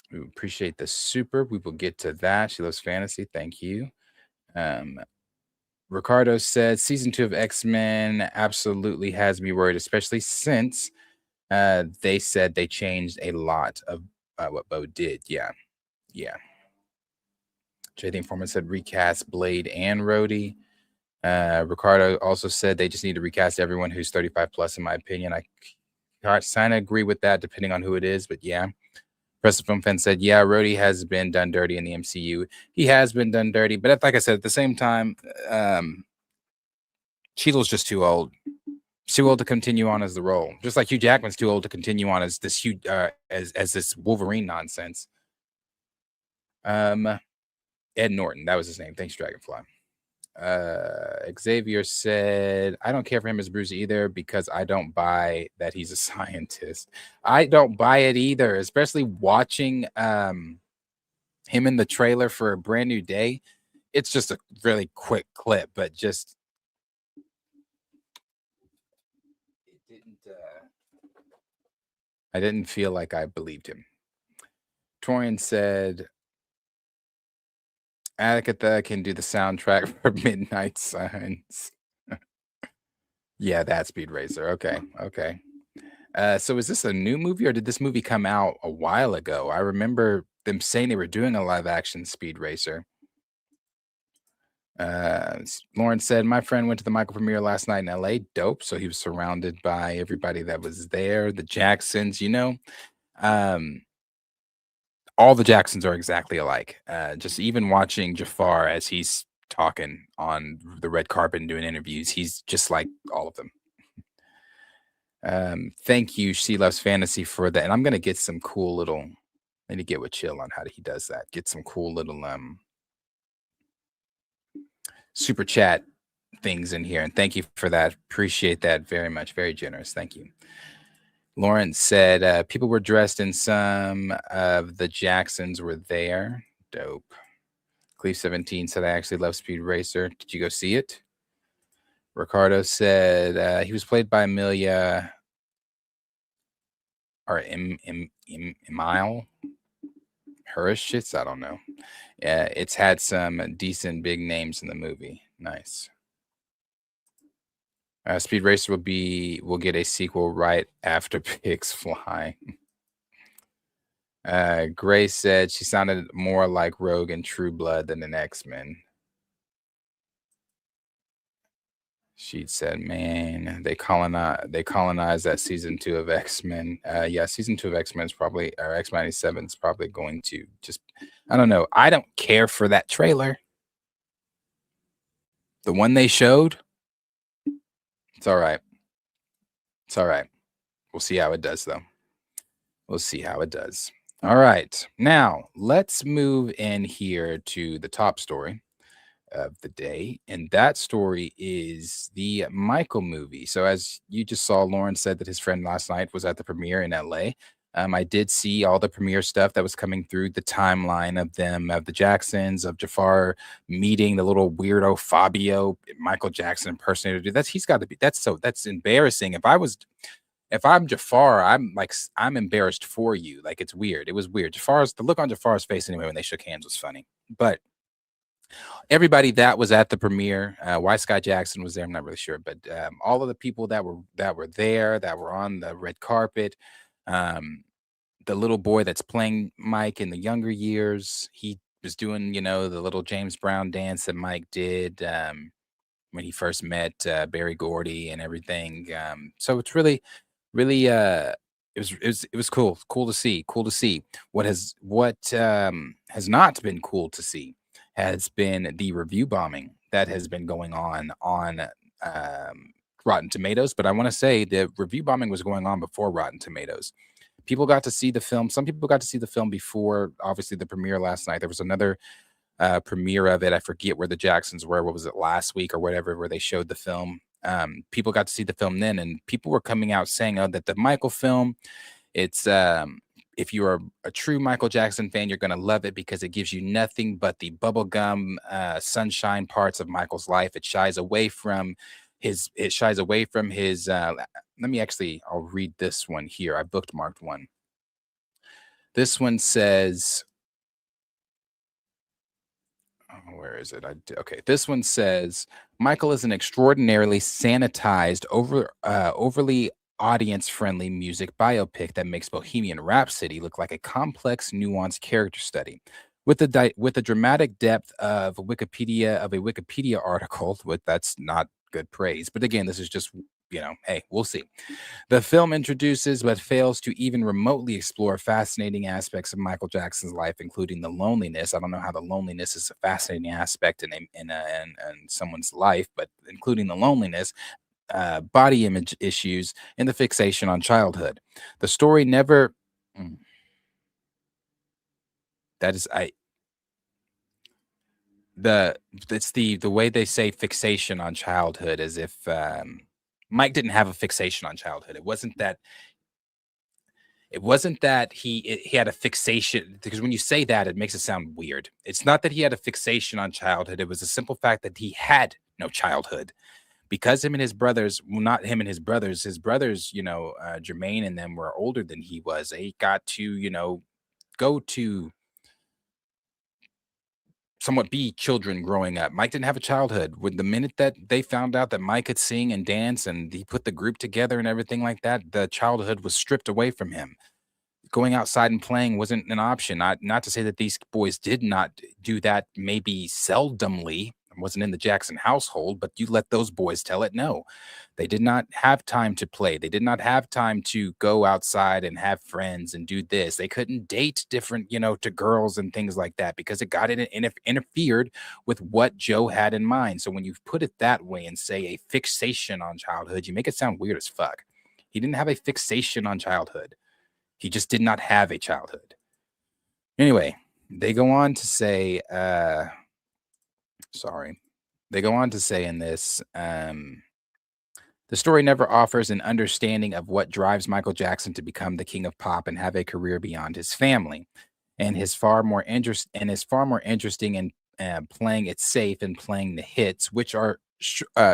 We appreciate the super. We will get to that. She loves fantasy. Thank you. Ricardo said season 2 of X-Men absolutely has me worried, especially since they said they changed a lot of what Bo did. Yeah. JD Foreman said recast Blade and Rhodey. Ricardo also said they just need to recast everyone who's 35 plus, in my opinion. I kind of agree with that, depending on who it is, but yeah. Press Film Fan said, yeah, Rhodey has been done dirty in the MCU. He has been done dirty, but like I said, at the same time, Cheadle's just too old. He's too old to continue on as the role. Just like Hugh Jackman's too old to continue on as this huge as this Wolverine nonsense. Ed Norton, that was his name. Thanks, Dragonfly. Xavier said, I don't care for him as Bruce either because I don't buy that he's a scientist. I don't buy it either, especially watching him in the trailer for A Brand New Day. It's just a really quick clip, but just I didn't feel like I believed him. Torian said, Agatha can do the soundtrack for Midnight Suns. Yeah, that Speed Racer. Okay, okay. So is this a new movie or did this movie come out a while ago? I remember them saying they were doing a live action Speed Racer. Lauren said, my friend went to the Michael premiere last night in LA. Dope. So he was surrounded by everybody that was there, the Jacksons, Um, all the Jacksons are exactly alike. Just even watching Jafar as he's talking on the red carpet and doing interviews, he's just like all of them. Thank you, She Loves Fantasy, for that. And I'm gonna get some cool little. I need to get with Chill on how he does that. Get some cool little super chat things in here. And thank you for that. Appreciate that very much. Very generous. Thank you. Lauren said people were dressed in some of the Jacksons were there. Dope. Cleve 17 said I actually love Speed Racer. Did you go see it? Ricardo said he was played by Amelia or Emile Hirschitz. I don't know. It's had some decent big names in the movie. Nice. Speed Racer will get a sequel right after Pigs Fly. Grace said she sounded more like Rogue in True Blood than an X-Men. She said, "Man, they colonized that season 2 of X-Men. Yeah, season 2 of X-Men is probably or X-97 is probably going to just I don't know. I don't care for that trailer. The one they showed, it's all right. It's all right. We'll see how it does though. We'll see how it does. All right. Now, let's move in here to the top story of the day. And that story is the Michael movie. So, as you just saw, Lauren said that his friend last night was at the premiere in LA. I did see all the premiere stuff that was coming through the timeline of them, of the Jacksons, of Jafar meeting the little weirdo Fabio, Michael Jackson impersonator. Dude, he's got to be. That's embarrassing. If I'm Jafar, I'm embarrassed for you. Like it's weird. It was weird. The look on Jafar's face anyway when they shook hands was funny. But everybody that was at the premiere, why Sky Jackson was there, I'm not really sure, but all of the people that were there, that were on the red carpet, um, the little boy that's playing Mike in the younger years, he was doing, the little James Brown dance that Mike did when he first met Barry Gordy and everything. So it's really it was cool to see what has not been cool to see has been the review bombing that has been going on Rotten Tomatoes. But I want to say the review bombing was going on before Rotten Tomatoes. People got to see the film. Some people got to see the film before obviously the premiere last night. There was another premiere of it. I forget where the Jacksons were. What was it, last week or whatever, where they showed the film. People got to see the film then, and people were coming out saying, "Oh, that the Michael film, it's if you are a true Michael Jackson fan, you're going to love it because it gives you nothing but the bubblegum sunshine parts of Michael's life. It shies away from his. It shies away from his. I'll read this one here. I bookmarked one. This one says." Where is it? Okay. This one says Michael is an extraordinarily sanitized, overly audience-friendly music biopic that makes Bohemian Rhapsody look like a complex, nuanced character study. With the dramatic depth of a Wikipedia article, that's not good praise. But again, this is just hey, we'll see. The film introduces but fails to even remotely explore fascinating aspects of Michael Jackson's life, including the loneliness. I don't know how the loneliness is a fascinating aspect in someone's life, but including the loneliness, body image issues, and the fixation on childhood. The story never. Mm, That is I the it's the way they say fixation on childhood, as if Mike didn't have a fixation on childhood. It wasn't that he had a fixation, because when you say that, it makes it sound weird. It's not that he had a fixation on childhood. It was a simple fact that he had no childhood because him and his brothers, well, not him and his brothers, Jermaine and them were older than he was. They got to, go to somewhat be children growing up. Mike didn't have a childhood. When the minute that they found out that Mike could sing and dance and he put the group together and everything like that, the childhood was stripped away from him. Going outside and playing wasn't an option. Not to say that these boys did not do that, maybe seldomly. It wasn't in the Jackson household, but you let those boys tell it. No, they did not have time to play. They did not have time to go outside and have friends and do this. They couldn't date different, to girls and things like that because it got interfered with what Joe had in mind. So when you put it that way and say a fixation on childhood, you make it sound weird as fuck. He didn't have a fixation on childhood. He just did not have a childhood. Anyway, they go on to say, they go on to say in this, the story never offers an understanding of what drives Michael Jackson to become the king of pop and have a career beyond his family, and is far more interesting in playing it safe and playing the hits, which are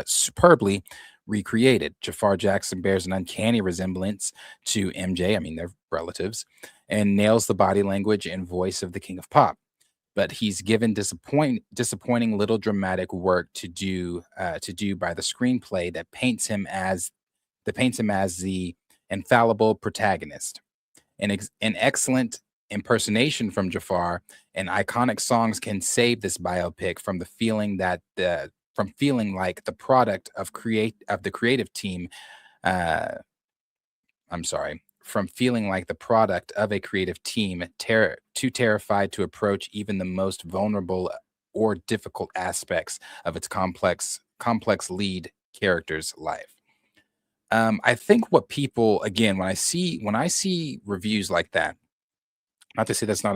superbly recreated. Jafar Jackson bears an uncanny resemblance to MJ. I mean, they're relatives, and nails the body language and voice of the king of pop. But he's given disappointing little dramatic work to do by the screenplay that paints him as the infallible protagonist. An excellent impersonation from Jafar and iconic songs can save this biopic from the feeling that from feeling like the product of the creative team. From feeling like the product of a creative team, too terrified to approach even the most vulnerable or difficult aspects of its complex lead character's life. I think what people, again, when I see reviews like that, not to say it's not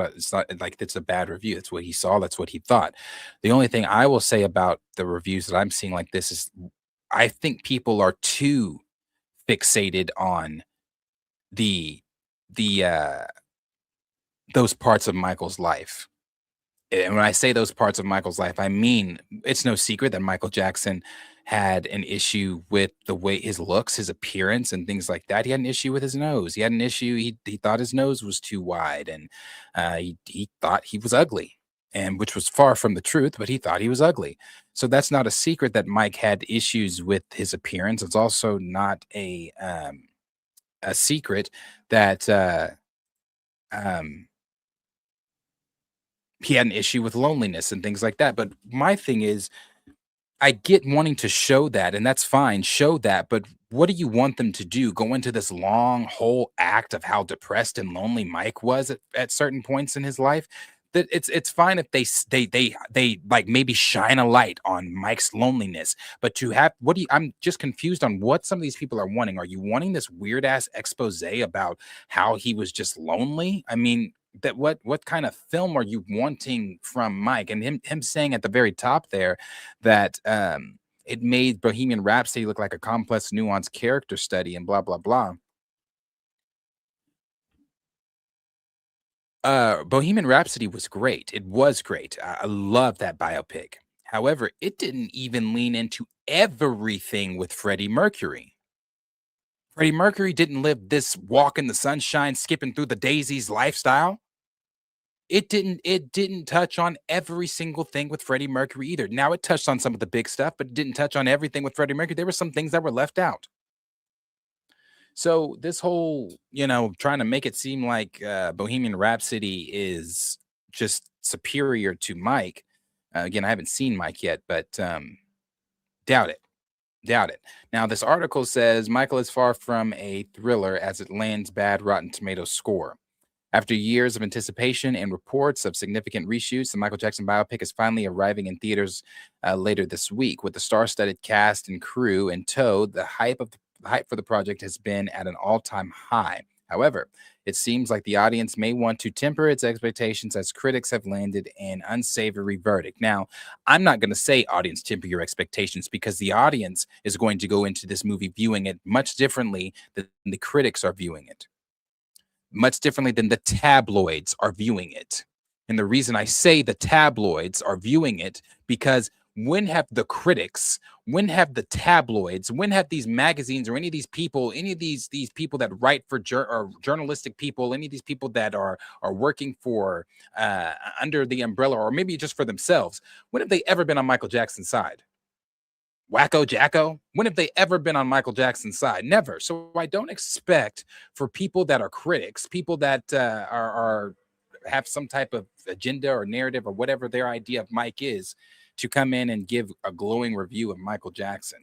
like it's a bad review. That's what he saw. That's what he thought. The only thing I will say about the reviews that I'm seeing like this is I think people are too fixated on the those parts of Michael's life. And when I say those parts of Michael's life, I mean, it's no secret that Michael Jackson had an issue with the way his looks, his appearance, and things like that. He had an issue with his nose. He had an issue. He thought his nose was too wide, and he thought he was ugly, and which was far from the truth. But he thought he was ugly. So that's not a secret that Mike had issues with his appearance. It's also not a secret that he had an issue with loneliness and things like that. But my thing is, I get wanting to show that, and that's fine, show that, but what do you want them to do? Go into this long whole act of how depressed and lonely Mike was at certain points in his life? That it's fine if they like maybe shine a light on Mike's loneliness, but to have I'm just confused on what some of these people are wanting. Are you wanting this weird ass expose about how he was just lonely? I mean, that what kind of film are you wanting from Mike? And him saying at the very top there that it made Bohemian Rhapsody look like a complex, nuanced character study and blah blah blah. Bohemian Rhapsody was great. It was great. I love that biopic. However, it didn't even lean into everything with Freddie Mercury. Freddie Mercury didn't live this walk in the sunshine, skipping through the daisies lifestyle. It didn't touch on every single thing with Freddie Mercury either. Now it touched on some of the big stuff, but it didn't touch on everything with Freddie Mercury. There were some things that were left out. So this whole, trying to make it seem like Bohemian Rhapsody is just superior to Mike. Again, I haven't seen Mike yet, but doubt it. Doubt it. Now, this article says Michael is far from a thriller as it lands bad Rotten Tomatoes score. After years of anticipation and reports of significant reshoots, the Michael Jackson biopic is finally arriving in theaters later this week. With the star-studded cast and crew in tow, the hype for the project has been at an all-time high. However, it seems like the audience may want to temper its expectations as critics have landed an unsavory verdict. Now, I'm not going to say audience temper your expectations because the audience is going to go into this movie viewing it much differently than the critics are viewing it. Much differently than the tabloids are viewing it. And the reason I say the tabloids are viewing it, because When have the critics, when have the tabloids, when have these magazines or any of these people, any of these people that write for or journalistic people, any of these people that are working for under the umbrella or maybe just for themselves, when have they ever been on Michael Jackson's side? Wacko Jacko? When have they ever been on Michael Jackson's side? Never. So I don't expect for people that are critics, people that are have some type of agenda or narrative or whatever their idea of Mike is, to come in and give a glowing review of Michael Jackson.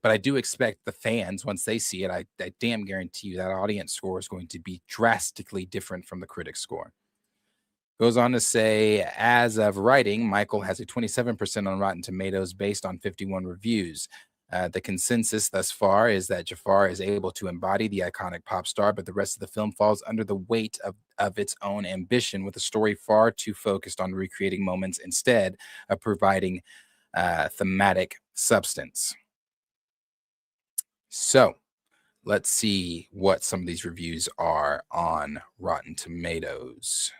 But I do expect the fans, once they see it, I damn guarantee you that audience score is going to be drastically different from the critic score. Goes on to say, as of writing, Michael has a 27% on Rotten Tomatoes based on 51 reviews. The consensus thus far is that Jafar is able to embody the iconic pop star, but the rest of the film falls under the weight of its own ambition, with a story far too focused on recreating moments instead of providing thematic substance. So let's see what some of these reviews are on Rotten Tomatoes.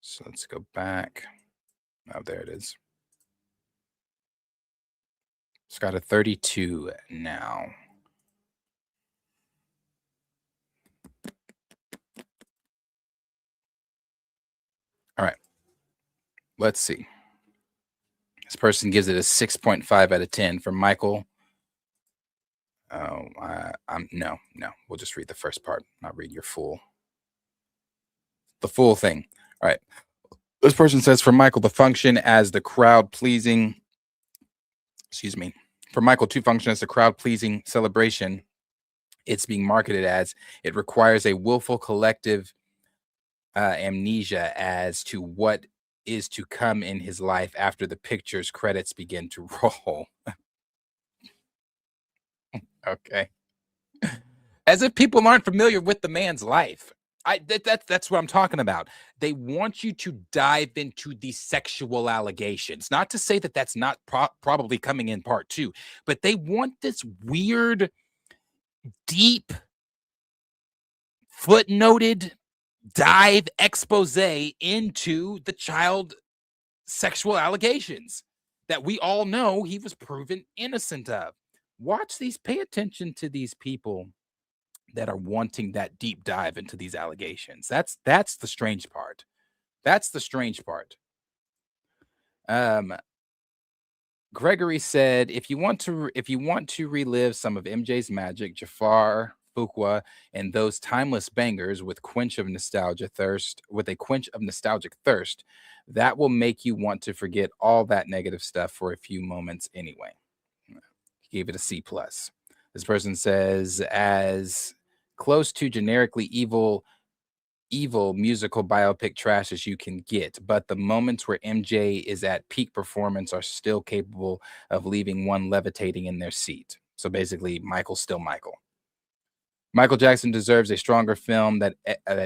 So let's go back. Oh, there it is. It's got a 32 now. All right. Let's see. This person gives it a 6.5 out of 10 for Michael. Oh, no. We'll just read the first part, not read the full thing. All right. This person says, for Michael, the function as the crowd pleasing, for Michael to function as the crowd pleasing celebration it's being marketed as, it requires a willful collective amnesia as to what is to come in his life after the picture's credits begin to roll. Okay. As if people aren't familiar with the man's life. That's what I'm talking about. They want you to dive into the sexual allegations. Not to say that that's not probably coming in part 2, but they want this weird, deep, footnoted dive expose into the child sexual allegations that we all know he was proven innocent of. Pay attention to these people that are wanting that deep dive into these allegations. That's the strange part. Gregory said, if you want to relive some of MJ's magic, Jafar, Fuqua, and those timeless bangers with a quench of nostalgic thirst, that will make you want to forget all that negative stuff for a few moments anyway. He gave it a C+. This person says, as close to generically evil musical biopic trash as you can get, but the moments where MJ is at peak performance are still capable of leaving one levitating in their seat. So basically, Michael's still Michael. Michael Jackson deserves a stronger film that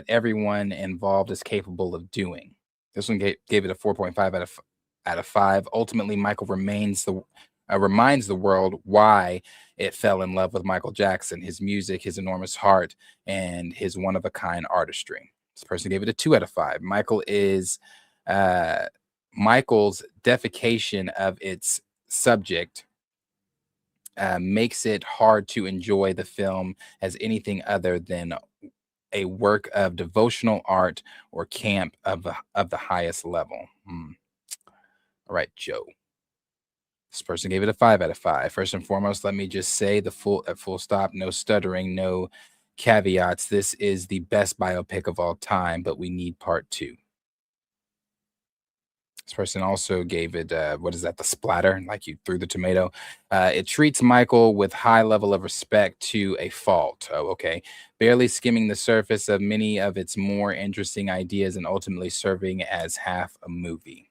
everyone involved is capable of doing. This one gave it a 4.5 out of 5. Ultimately, Michael reminds the world why it fell in love with Michael Jackson, his music, his enormous heart, and his one-of-a-kind artistry. This person gave it a 2 out of 5. Michael's deification of its subject makes it hard to enjoy the film as anything other than a work of devotional art or camp of the highest level. All right, Joe. This person gave it a 5 out of 5. First and foremost, let me just say full stop, no stuttering, no caveats. This is the best biopic of all time, but we need part 2. This person also gave it, the splatter, like you threw the tomato. It treats Michael with high level of respect to a fault. Oh, okay. Barely skimming the surface of many of its more interesting ideas and ultimately serving as half a movie.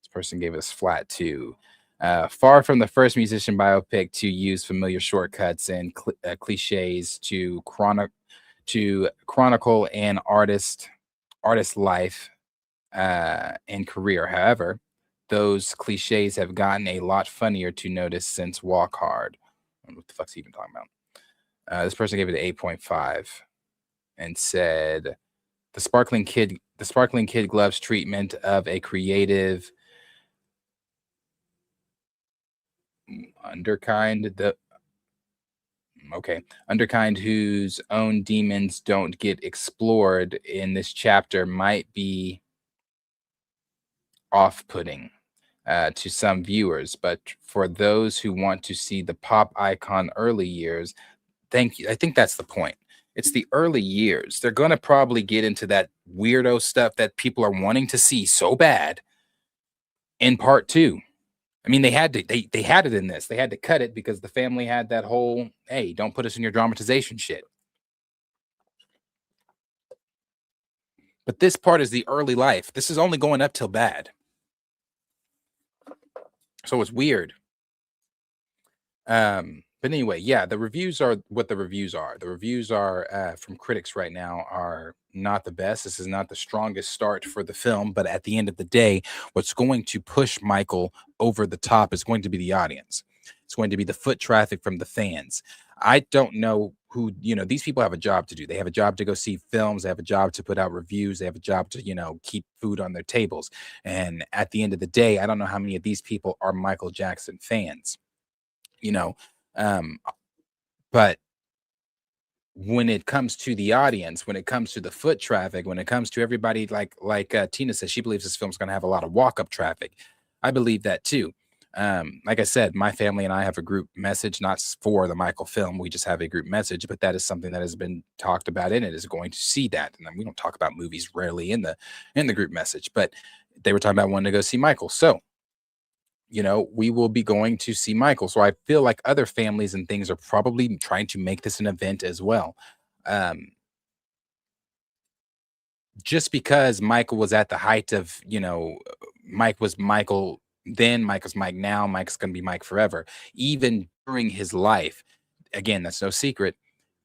This person gave us flat 2. Far from the first musician biopic to use familiar shortcuts and cliches to chronicle an artist's life and career. However, those cliches have gotten a lot funnier to notice since Walk Hard. I don't know what the fuck's he even talking about? This person gave it an 8.5 and said, the sparkling the sparkling kid gloves treatment of a creative underkind. Underkind whose own demons don't get explored in this chapter might be off-putting to some viewers, but for those who want to see the pop icon early years, thank you. I think that's the point. It's the early years. They're going to probably get into that weirdo stuff that people are wanting to see so bad in part 2. I mean, they had to, they had it in this. They had to cut it because the family had that whole, hey, don't put us in your dramatization shit. But this part is the early life. This is only going up till bad. So it's weird. But anyway, yeah, the reviews are what the reviews are. The reviews are from critics right now are not the best. This is not the strongest start for the film, but at the end of the day, what's going to push Michael over the top is going to be the audience. It's going to be the foot traffic from the fans. I don't know who, these people have a job to do. They have a job to go see films. They have a job to put out reviews. They have a job to, keep food on their tables. And at the end of the day, I don't know how many of these people are Michael Jackson fans. But when it comes to the audience, when it comes to the foot traffic, when it comes to everybody, like Tina says, she believes this film's going to have a lot of walk-up traffic. I believe that too. Like I said, my family and I have a group message, not for the Michael film. We just have a group message, but that is something that has been talked about in it, is going to see that. And we don't talk about movies rarely in the group message, but they were talking about wanting to go see Michael. So we will be going to see Michael. So I feel like other families and things are probably trying to make this an event as well. Just because Michael was at the height of, Mike was Michael then, Mike was Mike now, Mike's going to be Mike forever. Even during his life, again, that's no secret,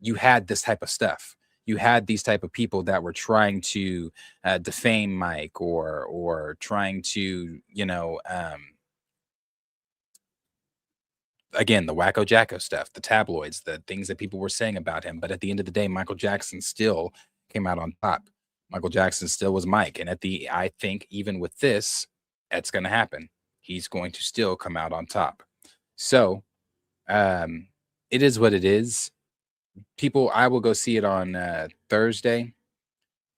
you had this type of stuff. You had these type of people that were trying to defame Mike or trying to, again, the wacko jacko stuff, the tabloids, the things that people were saying about him. But at the end of the day, Michael Jackson still came out on top. Michael Jackson still was Mike. And I think even with this, that's going to happen. He's going to still come out on top. So it is what it is. People, I will go see it on Thursday.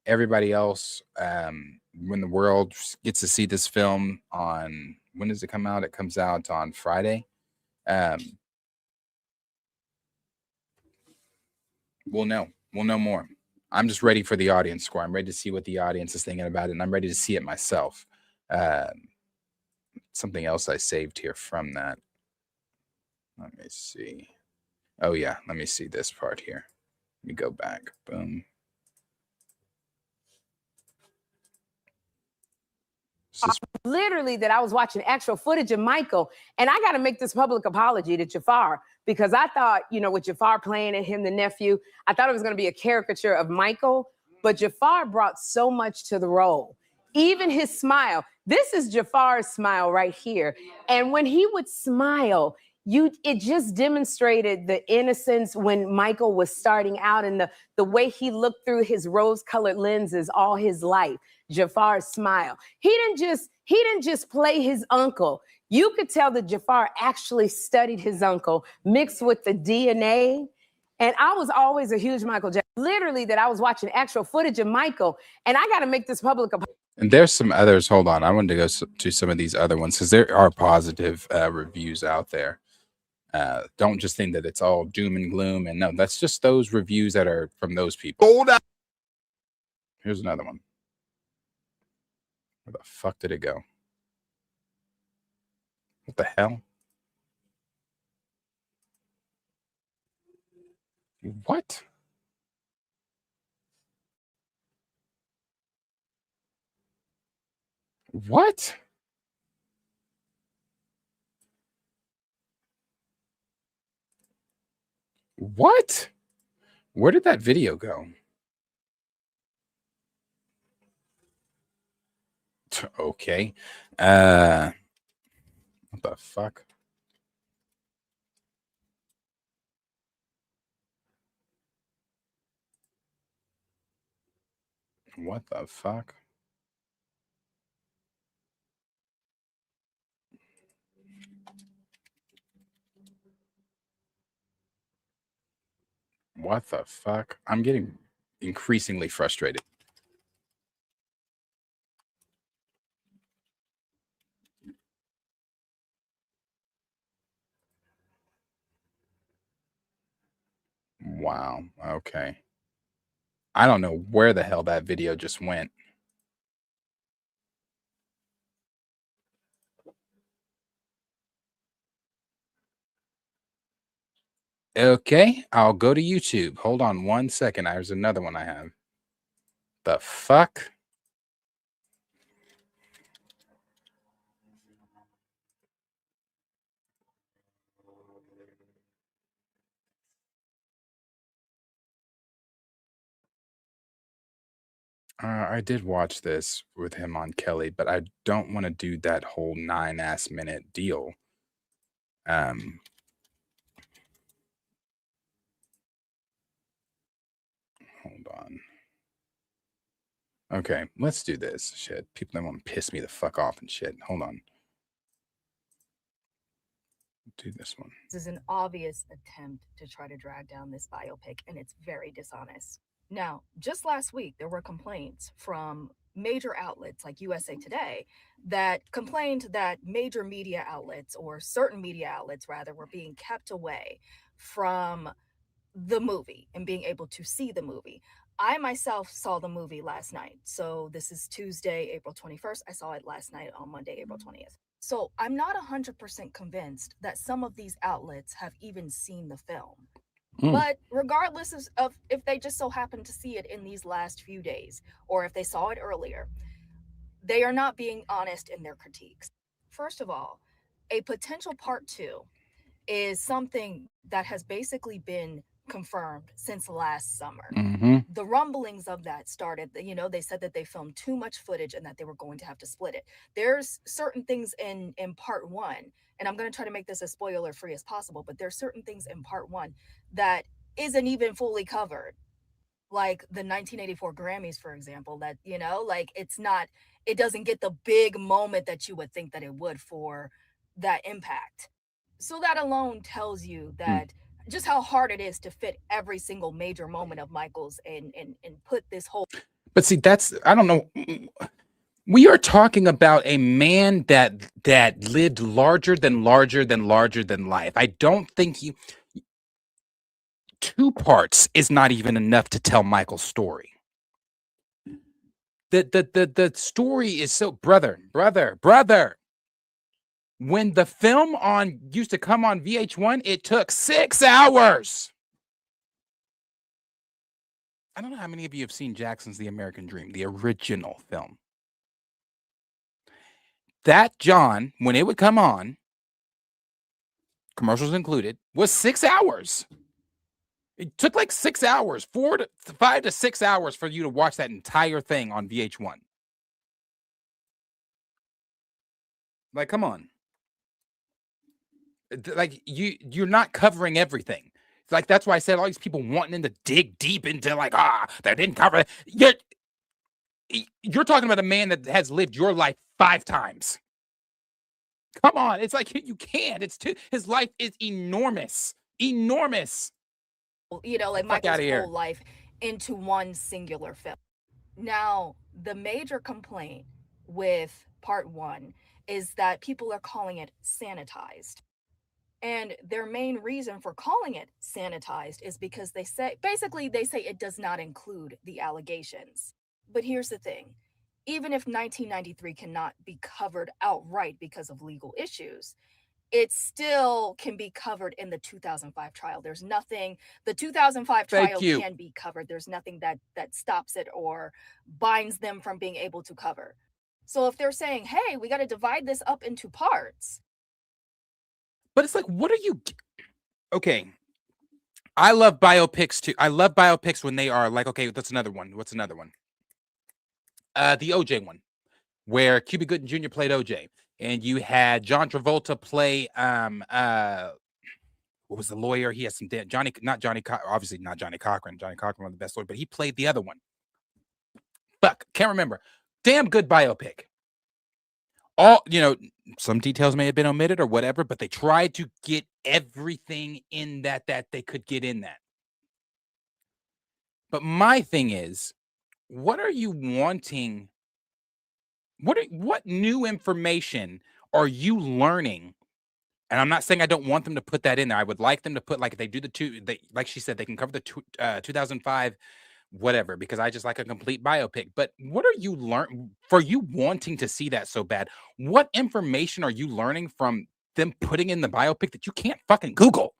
Everybody else, when the world gets to see this film on, when does it come out? It comes out on Friday. We'll know more. I'm just ready for the audience score. I'm ready to see what the audience is thinking about it, and I'm ready to see it myself. Something else I saved here from that. Let me see. Oh yeah, let me see this part here. Let me go back. Boom. Literally that I was watching actual footage of Michael, and I got to make this public apology to Jafar, because I thought, with Jafar playing and him, the nephew, I thought it was going to be a caricature of Michael, but Jafar brought so much to the role. Even his smile. This is Jafar's smile right here. And when he would smile, it just demonstrated the innocence when Michael was starting out, and the way he looked through his rose-colored lenses all his life. Jafar's smile. He didn't just play his uncle. You could tell that Jafar actually studied his uncle, mixed with the DNA. And I was always a huge Michael Jackson. Literally that I was watching actual footage of Michael, and I got to make this public. And there's some others. Hold on. I wanted to go to some of these other ones because there are positive reviews out there. Don't just think that it's all doom and gloom. And no, that's just those reviews that are from those people. Hold on. Here's another one. Where the fuck did it go? What the hell? What? What? What? Where did that video go? Okay. What the fuck? What the fuck? What the fuck? I'm getting increasingly frustrated. Wow. Okay. I don't know where the hell that video just went. Okay, I'll go to YouTube. Hold on 1 second. There's another one I have. The fuck? I did watch this with him on Kelly, but I don't want to do that whole 9 minute deal. Hold on. Okay, let's do this. Shit, people that want to piss me the fuck off and shit. Hold on. Do this one. This is an obvious attempt to try to drag down this biopic, and it's very dishonest. Now, just last week, there were complaints from major outlets like USA Today that complained that major media outlets, or certain media outlets rather, were being kept away from the movie and being able to see the movie. I myself saw the movie last night. So this is Tuesday, April 21st. I saw it last night on Monday, April 20th. So I'm not 100% convinced that some of these outlets have even seen the film. But regardless of if they just so happen to see it in these last few days, or if they saw it earlier, they are not being honest in their critiques. First of all, a potential part 2 is something that has basically been confirmed since last summer. The rumblings of that started, they said that they filmed too much footage and that they were going to have to split it. There's certain things in part 1, and I'm going to try to make this as spoiler free as possible, but there's certain things in part 1 that isn't even fully covered. Like the 1984 Grammys, for example, that, it doesn't get the big moment that you would think that it would for that impact. So that alone tells you that just how hard it is to fit every single major moment of Michael's and put this whole. But see, I don't know. We are talking about a man that lived larger than life. I don't think 2 parts is not even enough to tell Michael's story. The story is so brother. When the film used to come on VH1, it took 6 hours. I don't know how many of you have seen Jackson's The American Dream, the original film. That John, when it would come on, commercials included, was 6 hours. It took like 6 hours, 5 to 6 hours for you to watch that entire thing on VH1. Like, come on. Like, you're not covering everything. Like, that's why I said all these people wanting to dig deep into they didn't cover it. You're talking about a man that has lived your life 5 times. Come on, it's like you can't. His life is enormous. Michael's whole life into one singular film. Now, the major complaint with part 1 is that people are calling it sanitized. And their main reason for calling it sanitized is because they say it does not include the allegations. But here's the thing. Even if 1993 cannot be covered outright because of legal issues, it still can be covered in the 2005 trial. There's nothing, the 2005 trial can be covered. There's nothing that stops it or binds them from being able to cover. So if they're saying, hey, we got to divide this up into parts. But it's like, what are you? Okay. I love biopics too. I love biopics when they are like, okay, that's another one. What's another one? The OJ one, where Cuba Gooding Jr. played OJ, and you had John Travolta play what was the lawyer? He has some obviously not Johnny Cochran. Johnny Cochran, one of the best lawyers, but he played the other one. Fuck, can't remember. Damn good biopic. All, some details may have been omitted or whatever, but they tried to get everything in that they could get in that. But my thing is, what are you wanting? What new information are you learning? And I'm not saying I don't want them to put that in there. I would like them to put, like, if they do like she said, they can cover the 2005 whatever, because I just like a complete biopic. But what are you for you wanting to see that so bad? What information are you learning from them putting in the biopic that you can't fucking Google?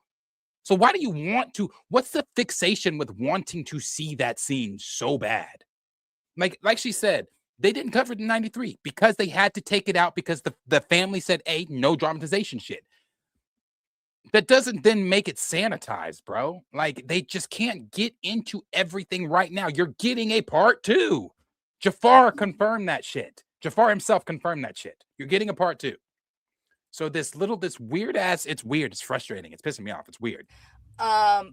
So why do you want to? What's the fixation with wanting to see that scene so bad? Like she said, they didn't cover it in 93 because they had to take it out because the family said, hey, no dramatization shit. That doesn't then make it sanitized, bro. Like, they just can't get into everything right now. You're getting a part 2. Jafar confirmed that shit. Jafar himself confirmed that shit. You're getting a part 2. So this weird ass, it's weird. It's frustrating. It's pissing me off. It's weird.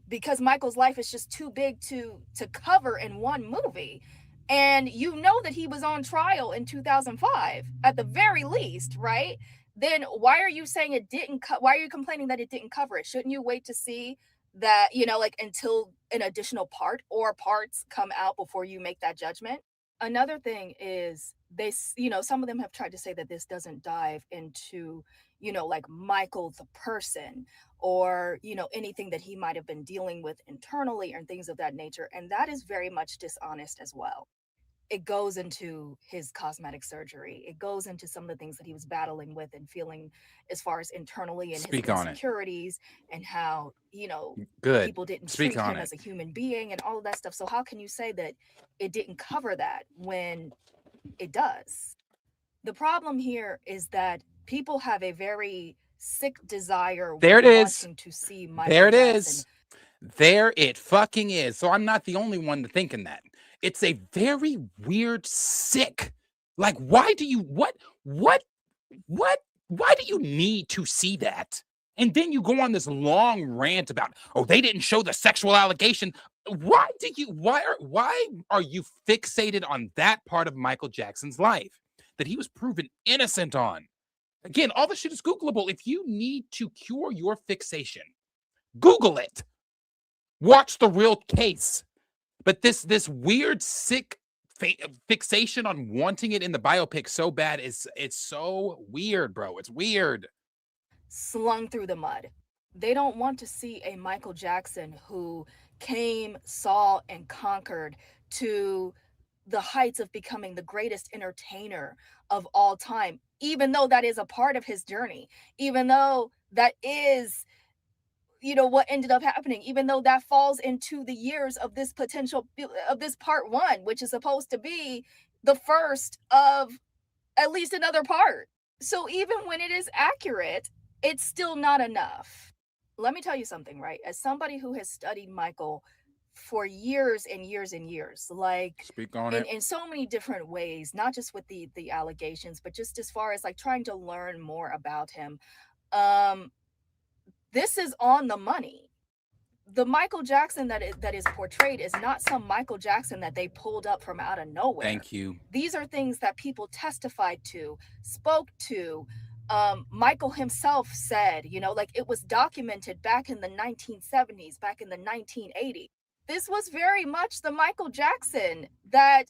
Because Michael's life is just too big to cover in one movie. And you know that he was on trial in 2005 at the very least, right? Then why are you saying it didn't why are you complaining that it didn't cover it? Shouldn't you wait to see that, like, until an additional part or parts come out before you make that judgment? Another thing is some of them have tried to say that this doesn't dive into, like, Michael the person, or, anything that he might have been dealing with internally and things of that nature. And that is very much dishonest as well. It goes into his cosmetic surgery. It goes into some of the things that he was battling with and feeling as far as internally, and his insecurities, and how, people didn't treat him as a human being and all of that stuff. So how can you say that it didn't cover that when it does? The problem here is that people have a very sick desire. There it is. To see Michael there it Jackson. is. There it fucking is. So I'm not the only one thinking that. It's a very weird, sick. Like, why do you why do you need to see that? And then you go on this long rant about, oh, they didn't show the sexual allegation. Why are you fixated on that part of Michael Jackson's life that he was proven innocent on? Again, all the shit is Googleable. If you need to cure your fixation, Google it. Watch the real case. But this weird, sick fixation on wanting it in the biopic so bad it's so weird, bro. It's weird. Slung through the mud. They don't want to see a Michael Jackson who came, saw, and conquered to the heights of becoming the greatest entertainer of all time, even though that is a part of his journey, even though that is, what ended up happening, even though that falls into the years of this part 1, which is supposed to be the first of at least another part. So even when it is accurate, it's still not enough. Let me tell you something, right? As somebody who has studied Michael for years and years and years, like, speak on it in so many different ways, not just with the allegations, but just as far as, like, trying to learn more about him. This is on the money. The Michael Jackson that is portrayed is not some Michael Jackson that they pulled up from out of nowhere. Thank you. These are things that people testified to, spoke to. Michael himself said, like, it was documented back in the 1970s, back in the 1980s. This was very much the Michael Jackson that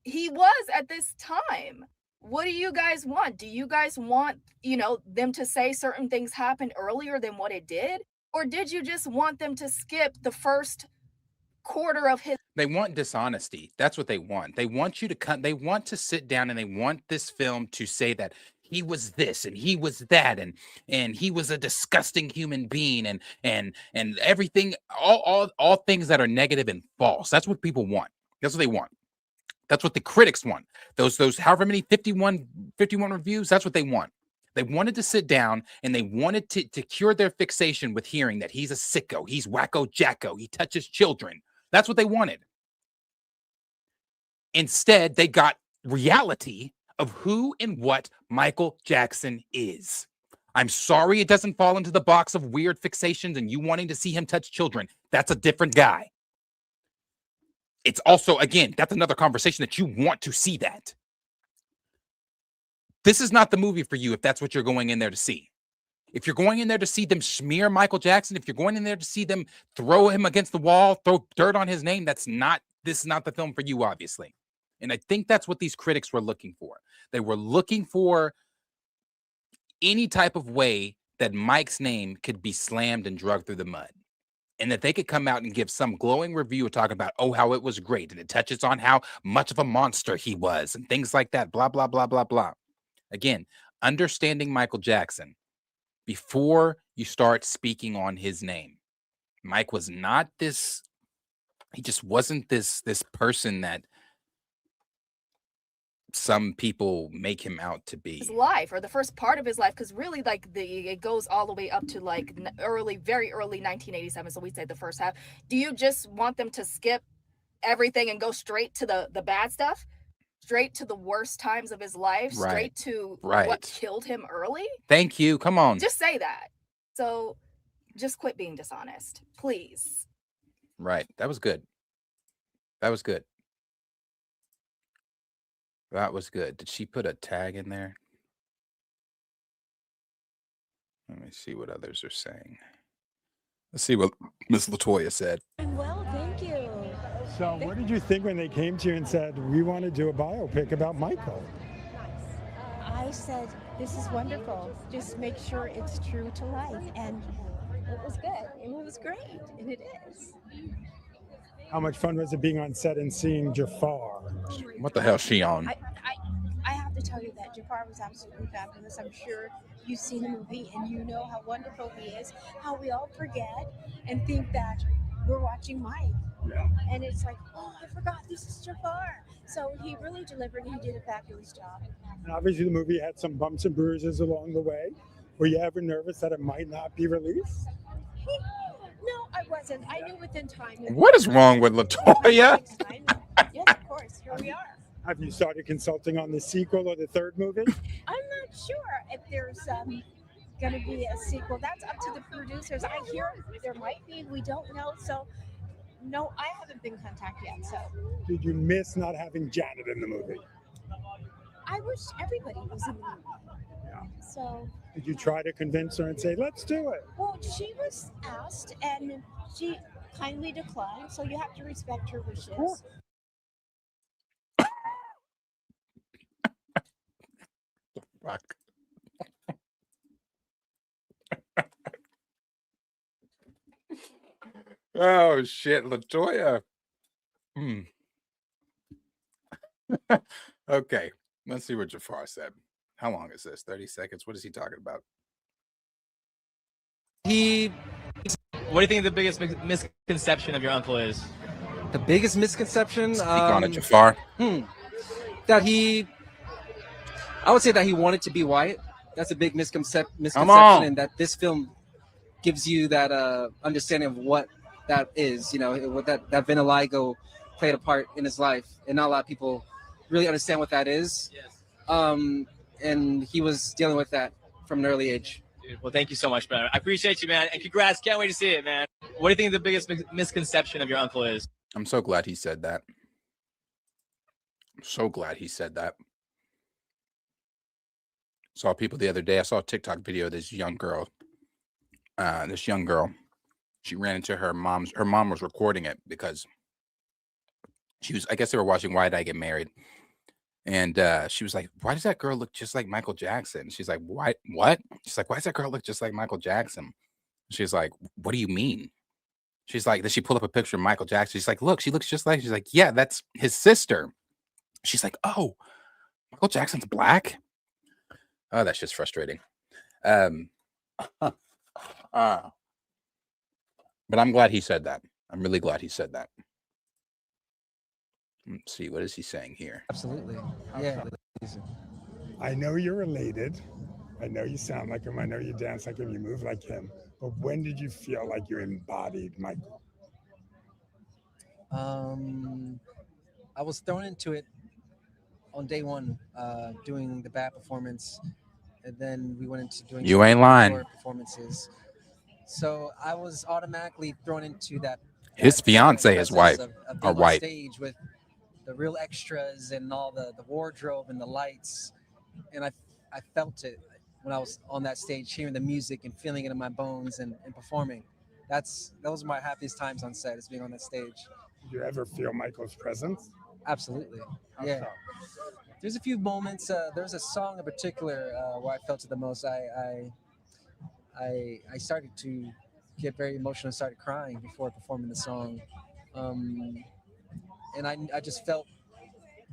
he was at this time. What do you guys want? Do you guys want, them to say certain things happened earlier than what it did? Or did you just want them to skip the first quarter of his? They want dishonesty. That's what they want. They want you to they want to sit down and they want this film to say that he was this and he was that and he was a disgusting human being and everything, all things that are negative and false. That's what people want. That's what they want. That's what the critics want. Those however many 51 reviews, that's what they want. They wanted to sit down and they wanted to cure their fixation with hearing that he's a sicko, he's wacko jacko, he touches children. That's what they wanted. Instead, they got reality of who and what Michael Jackson is. I'm sorry it doesn't fall into the box of weird fixations and you wanting to see him touch children. That's a different guy. It's also, again, that's another conversation that you want to see that. This is not the movie for you if that's what you're going in there to see. If you're going in there to see them smear Michael Jackson, if you're going in there to see them throw him against the wall, throw dirt on his name, that's not this is not the film for you, obviously. And I think that's what these critics were looking for. They were looking for any type of way that Mike's name could be slammed and dragged through the mud. And that they could come out and give some glowing review talking about, oh, how it was great. And it touches on how much of a monster he was and things like that, blah, blah, blah, blah, blah. Again, understanding Michael Jackson before you start speaking on his name. Mike was not this, he just wasn't this person that some people make him out to be. His life, or the first part of his life, because really, like, it goes all the way up to like very early 1987. So we'd say the first half. Do you just want them to skip everything and go straight to the bad stuff, straight to the worst times of his life, straight to what killed him early? Thank you. Come on. Just say that. So just quit being dishonest, please. Right. That was good. That was good. That was good. Did she put a tag in there? Let me see what others are saying. Let's see what Miss LaToya said. Well, thank you. So what did you think when they came to you and said, we want to do a biopic about Michael? I said, this is wonderful. Just make sure it's true to life. And it was good. And it was great. And it is. How much fun was it being on set and seeing Jafar? What the hell is she on? I have to tell you that Jafar was absolutely fabulous. I'm sure you've seen the movie and you know how wonderful he is, how we all forget and think that we're watching Mike. Yeah. And it's like, oh, I forgot this is Jafar. So he really delivered. He did a fabulous job. And obviously the movie had some bumps and bruises along the way. Were you ever nervous that it might not be released? No, I wasn't. I knew within time. What is wrong with LaToya? Yes, of course. Here we are. Have you started consulting on the sequel or the third movie? I'm not sure if there's going to be a sequel. That's up to the producers. I hear there might be. We don't know. So, no, I haven't been contacted yet. So, Did you miss not having Janet in the movie? I wish everybody was in the movie. Yeah. So, Did you try to convince her and say, let's do it? well, she was asked and she kindly declined. So you have to respect her wishes. Fuck. Oh shit, LaToya. Okay, let's see what Jafar said. How long is this? 30 seconds. What is he talking about? What do you think the biggest misconception of your uncle is? The biggest misconception? Speak on it, Jafar. I would say that he wanted to be white. That's a big misconception, and that this film gives you that understanding of what that is. You know, what that vitiligo played a part in his life, and not a lot of people really understand what that is. Yes. And he was dealing with that from an early age. Dude, well, thank you so much, man. I appreciate you, man, and congrats. Can't wait to see it, man. What do you think the biggest misconception of your uncle is? I'm so glad he said that. I'm so glad he said that. Saw people the other day. I saw a TikTok video of this young girl. She ran into her mom's. Her mom was recording it because she was. I guess they were watching Why Did I Get Married, and she was like, "Why does that girl look just like Michael Jackson?" She's like, "Why? What?" She's like, "Why does that girl look just like Michael Jackson?" She's like, "What do you mean?" She's like, then she pulled up a picture of Michael Jackson. She's like, "Look, she looks just like." She's like, "Yeah, that's his sister." She's like, "Oh, Michael Jackson's black." Oh, that's just frustrating. But I'm glad he said that. I'm really glad he said that. Let's see, what is he saying here? Absolutely. Yeah. I know you're related. I know you sound like him. I know you dance like him. You move like him. But when did you feel like you embodied Michael? I was thrown into it on day one, doing the bad performance, and then we went into doing You ain't lying. Performances. So I was automatically thrown into that. His fiance, his wife, are white. Stage with the real extras and all the wardrobe and the lights, and I felt it when I was on that stage, hearing the music and feeling it in my bones and performing. Those were my happiest times on set, is being on that stage. Did you ever feel Michael's presence? Absolutely. How Yeah. so? There's a few moments. There's a song in particular where I felt it the most. I started to get very emotional and started crying before performing the song, and I just felt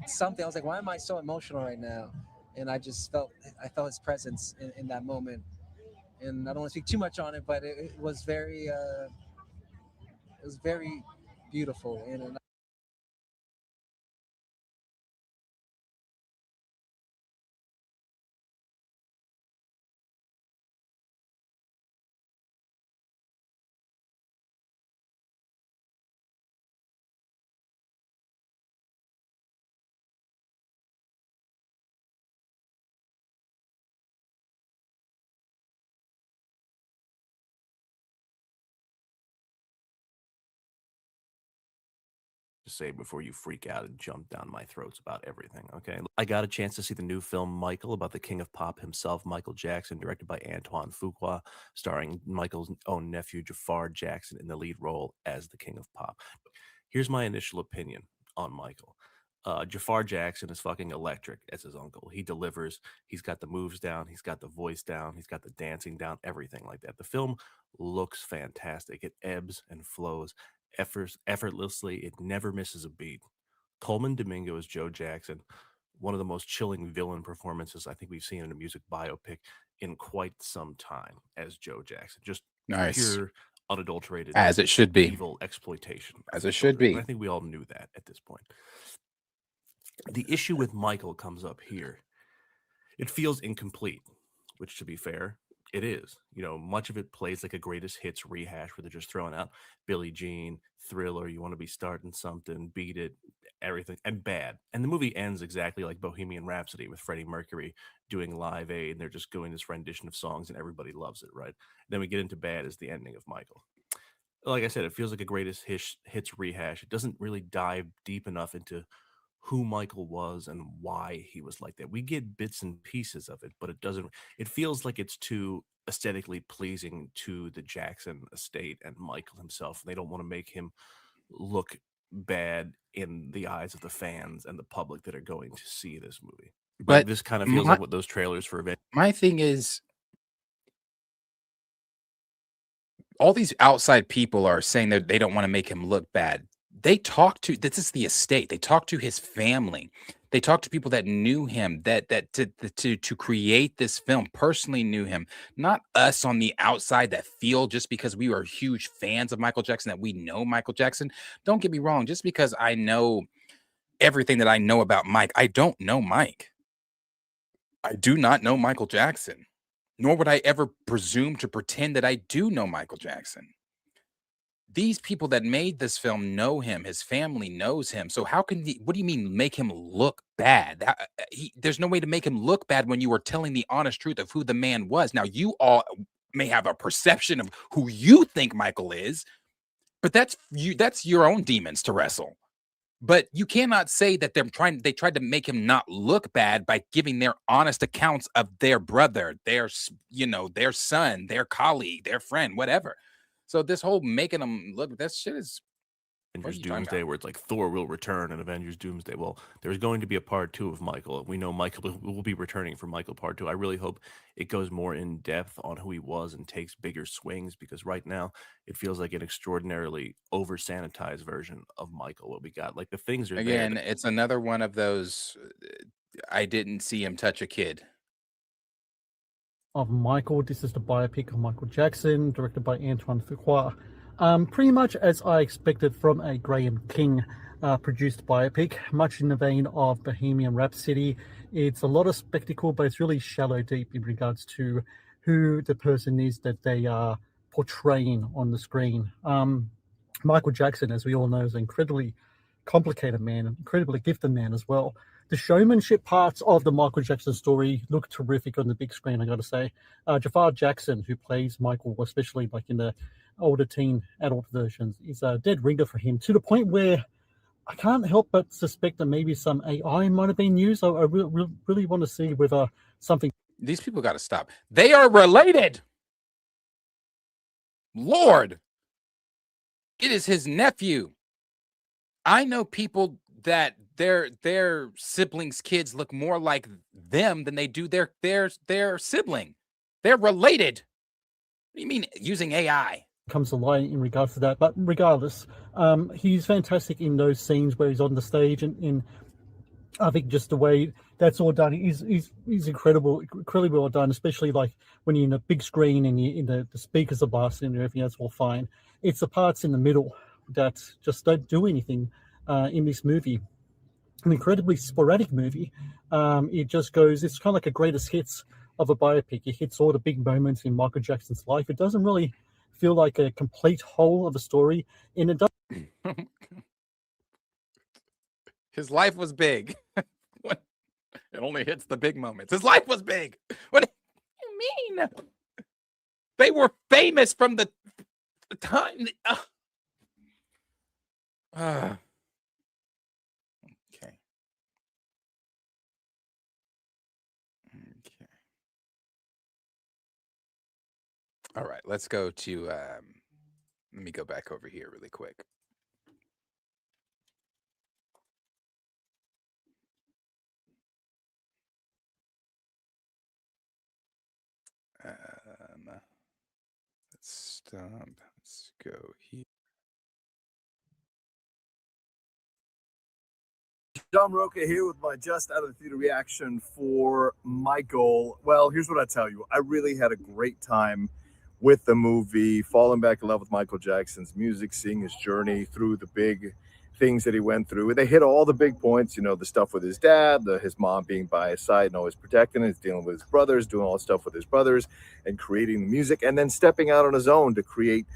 something. I was like, why am I so emotional right now? And I felt his presence in that moment. And I don't want to speak too much on it, but it was very beautiful. And to say before you freak out and jump down my throats about everything, okay? I got a chance to see the new film Michael about the king of pop himself, Michael Jackson, directed by Antoine Fuqua, starring Michael's own nephew, Jafar Jackson, in the lead role as the king of pop. Here's my initial opinion on Michael. Jafar Jackson is fucking electric as his uncle. He delivers. He's got the moves down. He's got the voice down. He's got the dancing down, everything like that. The film looks fantastic. It ebbs and flows effortlessly. It never misses a beat. Coleman Domingo as Joe Jackson, one of the most chilling villain performances I think we've seen in a music biopic in quite some time as Joe Jackson. Just Nice. pure, unadulterated, As it should be. evil exploitation. As of it should children. be. And I think we all knew that at this point. The issue with Michael comes up here. It feels incomplete, which, to be fair, it is. You know, much of it plays like a greatest hits rehash where they're just throwing out Billie Jean, Thriller, You Want to Be Starting Something, Beat It, everything, and Bad. And the movie ends exactly like Bohemian Rhapsody with Freddie Mercury doing Live Aid, and they're just doing this rendition of songs and everybody loves it, right? Then we get into Bad as the ending of Michael. Like I said, it feels like a greatest hits rehash. It doesn't really dive deep enough into who Michael was and why he was like that. We get bits and pieces of it, but it feels like it's too aesthetically pleasing to the Jackson estate and Michael himself. They don't want to make him look bad in the eyes of the fans and the public that are going to see this movie. But this kind of feels like what those trailers for Avengers. My thing is, all these outside people are saying that they don't want to make him look bad. This is the estate. They talk to his family. They talk to people that knew him, that to create this film, personally knew him, not us on the outside that feel just because we were huge fans of Michael Jackson that we know Michael Jackson. Don't get me wrong. Just because I know everything that I know about Mike, I don't know Mike. I do not know Michael Jackson, nor would I ever presume to pretend that I do know Michael Jackson. These people that made this film know him. His family knows him. So how can what do you mean make him look bad? There's no way to make him look bad when you were telling the honest truth of who the man was. Now, you all may have a perception of who you think Michael is, but that's your own demons to wrestle. But you cannot say that they tried to make him not look bad by giving their honest accounts of their brother, their son, their colleague, their friend, whatever. So this whole making them look, that shit is Avengers Doomsday, where it's like Thor will return and Avengers Doomsday. Well, there's going to be a part 2 of Michael. We know Michael will be returning for Michael part 2. I really hope it goes more in depth on who he was and takes bigger swings, because right now it feels like an extraordinarily over sanitized version of Michael. What we got, like the things are again, there. it's another one of those. I didn't see him touch a kid. Of Michael. This is the biopic of Michael Jackson, directed by Antoine Fuqua. Pretty much as I expected from a Graham King produced biopic, much in the vein of Bohemian Rhapsody. It's a lot of spectacle, but it's really shallow deep in regards to who the person is that they are portraying on the screen. Michael Jackson, as we all know, is an incredibly complicated man, incredibly gifted man as well. The showmanship parts of the Michael Jackson story look terrific on the big screen, I got to say. Jafar Jackson, who plays Michael, especially like in the older teen adult versions, is a dead ringer for him, to the point where I can't help but suspect that maybe some AI might have been used. I really want to see whether something... These people got to stop. They are related. Lord. It is his nephew. I know people that their siblings' kids look more like them than they do their sibling. They're related. What do you mean using AI? Comes to light in regards to that, but regardless, he's fantastic in those scenes where he's on the stage, and I think just the way that's all done, he's incredibly well done, especially like when you're in a big screen and you in the speakers are blasting and everything, that's all fine. It's the parts in the middle that just don't do anything in this movie. An incredibly sporadic movie. It just goes, it's kind of like a greatest hits of a biopic. It hits all the big moments in Michael Jackson's life. It doesn't really feel like a complete whole of a story, and it does. His life was big. What? It only hits the big moments. His life was big. What do you mean? They were famous from the time. Okay. All right, let's go to, let me go back over here really quick. Let's stop. Let's go here. John Roca here with my just out of the theater reaction for Michael. Well, here's what I tell you. I really had a great time with the movie, falling back in love with Michael Jackson's music, seeing his journey through the big things that he went through. They hit all the big points, you know, the stuff with his dad, his mom being by his side and always protecting him, dealing with his brothers, doing all the stuff with his brothers and creating the music, and then stepping out on his own to create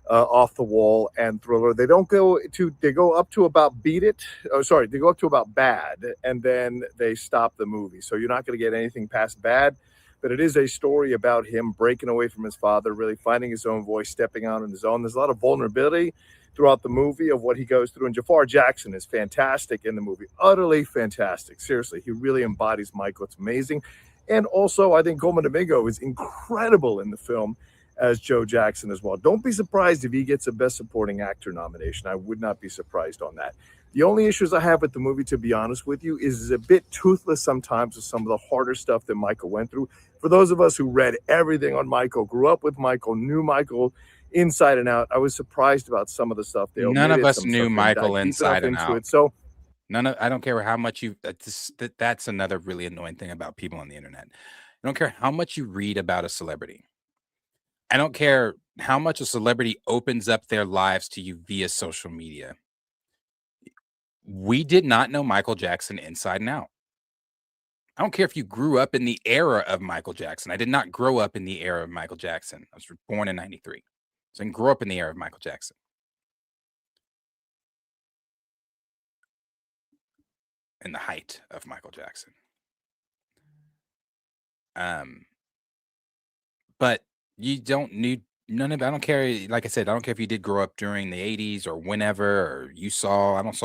Off the Wall and Thriller. They go up to about Beat It. Oh, sorry, they go up to about Bad, and then they stop the movie. So you're not going to get anything past Bad. But it is a story about him breaking away from his father, really finding his own voice, stepping out on his own. There's a lot of vulnerability throughout the movie of what he goes through. And Jafar Jackson is fantastic in the movie, utterly fantastic. Seriously, he really embodies Michael. It's amazing. And also, I think Coleman Domingo is incredible in the film as Joe Jackson as well. Don't be surprised if he gets a Best Supporting Actor nomination. I would not be surprised on that. The only issues I have with the movie, to be honest with you, is a bit toothless sometimes with some of the harder stuff that Michael went through. For those of us who read everything on Michael, grew up with Michael, knew Michael inside and out, I was surprised about some of the stuff. None of us knew Michael inside and out. So I don't care how much you, that's another really annoying thing about people on the internet. I don't care how much you read about a celebrity. I don't care how much a celebrity opens up their lives to you via social media. We did not know Michael Jackson inside and out. I don't care if you grew up in the era of Michael Jackson. I did not grow up in the era of Michael Jackson. I was born in 93. So I didn't grow up in the era of Michael Jackson. In the height of Michael Jackson. But you don't need none of it. I don't care. Like I said, I don't care if you did grow up during the 80s or whenever, or you saw, I don't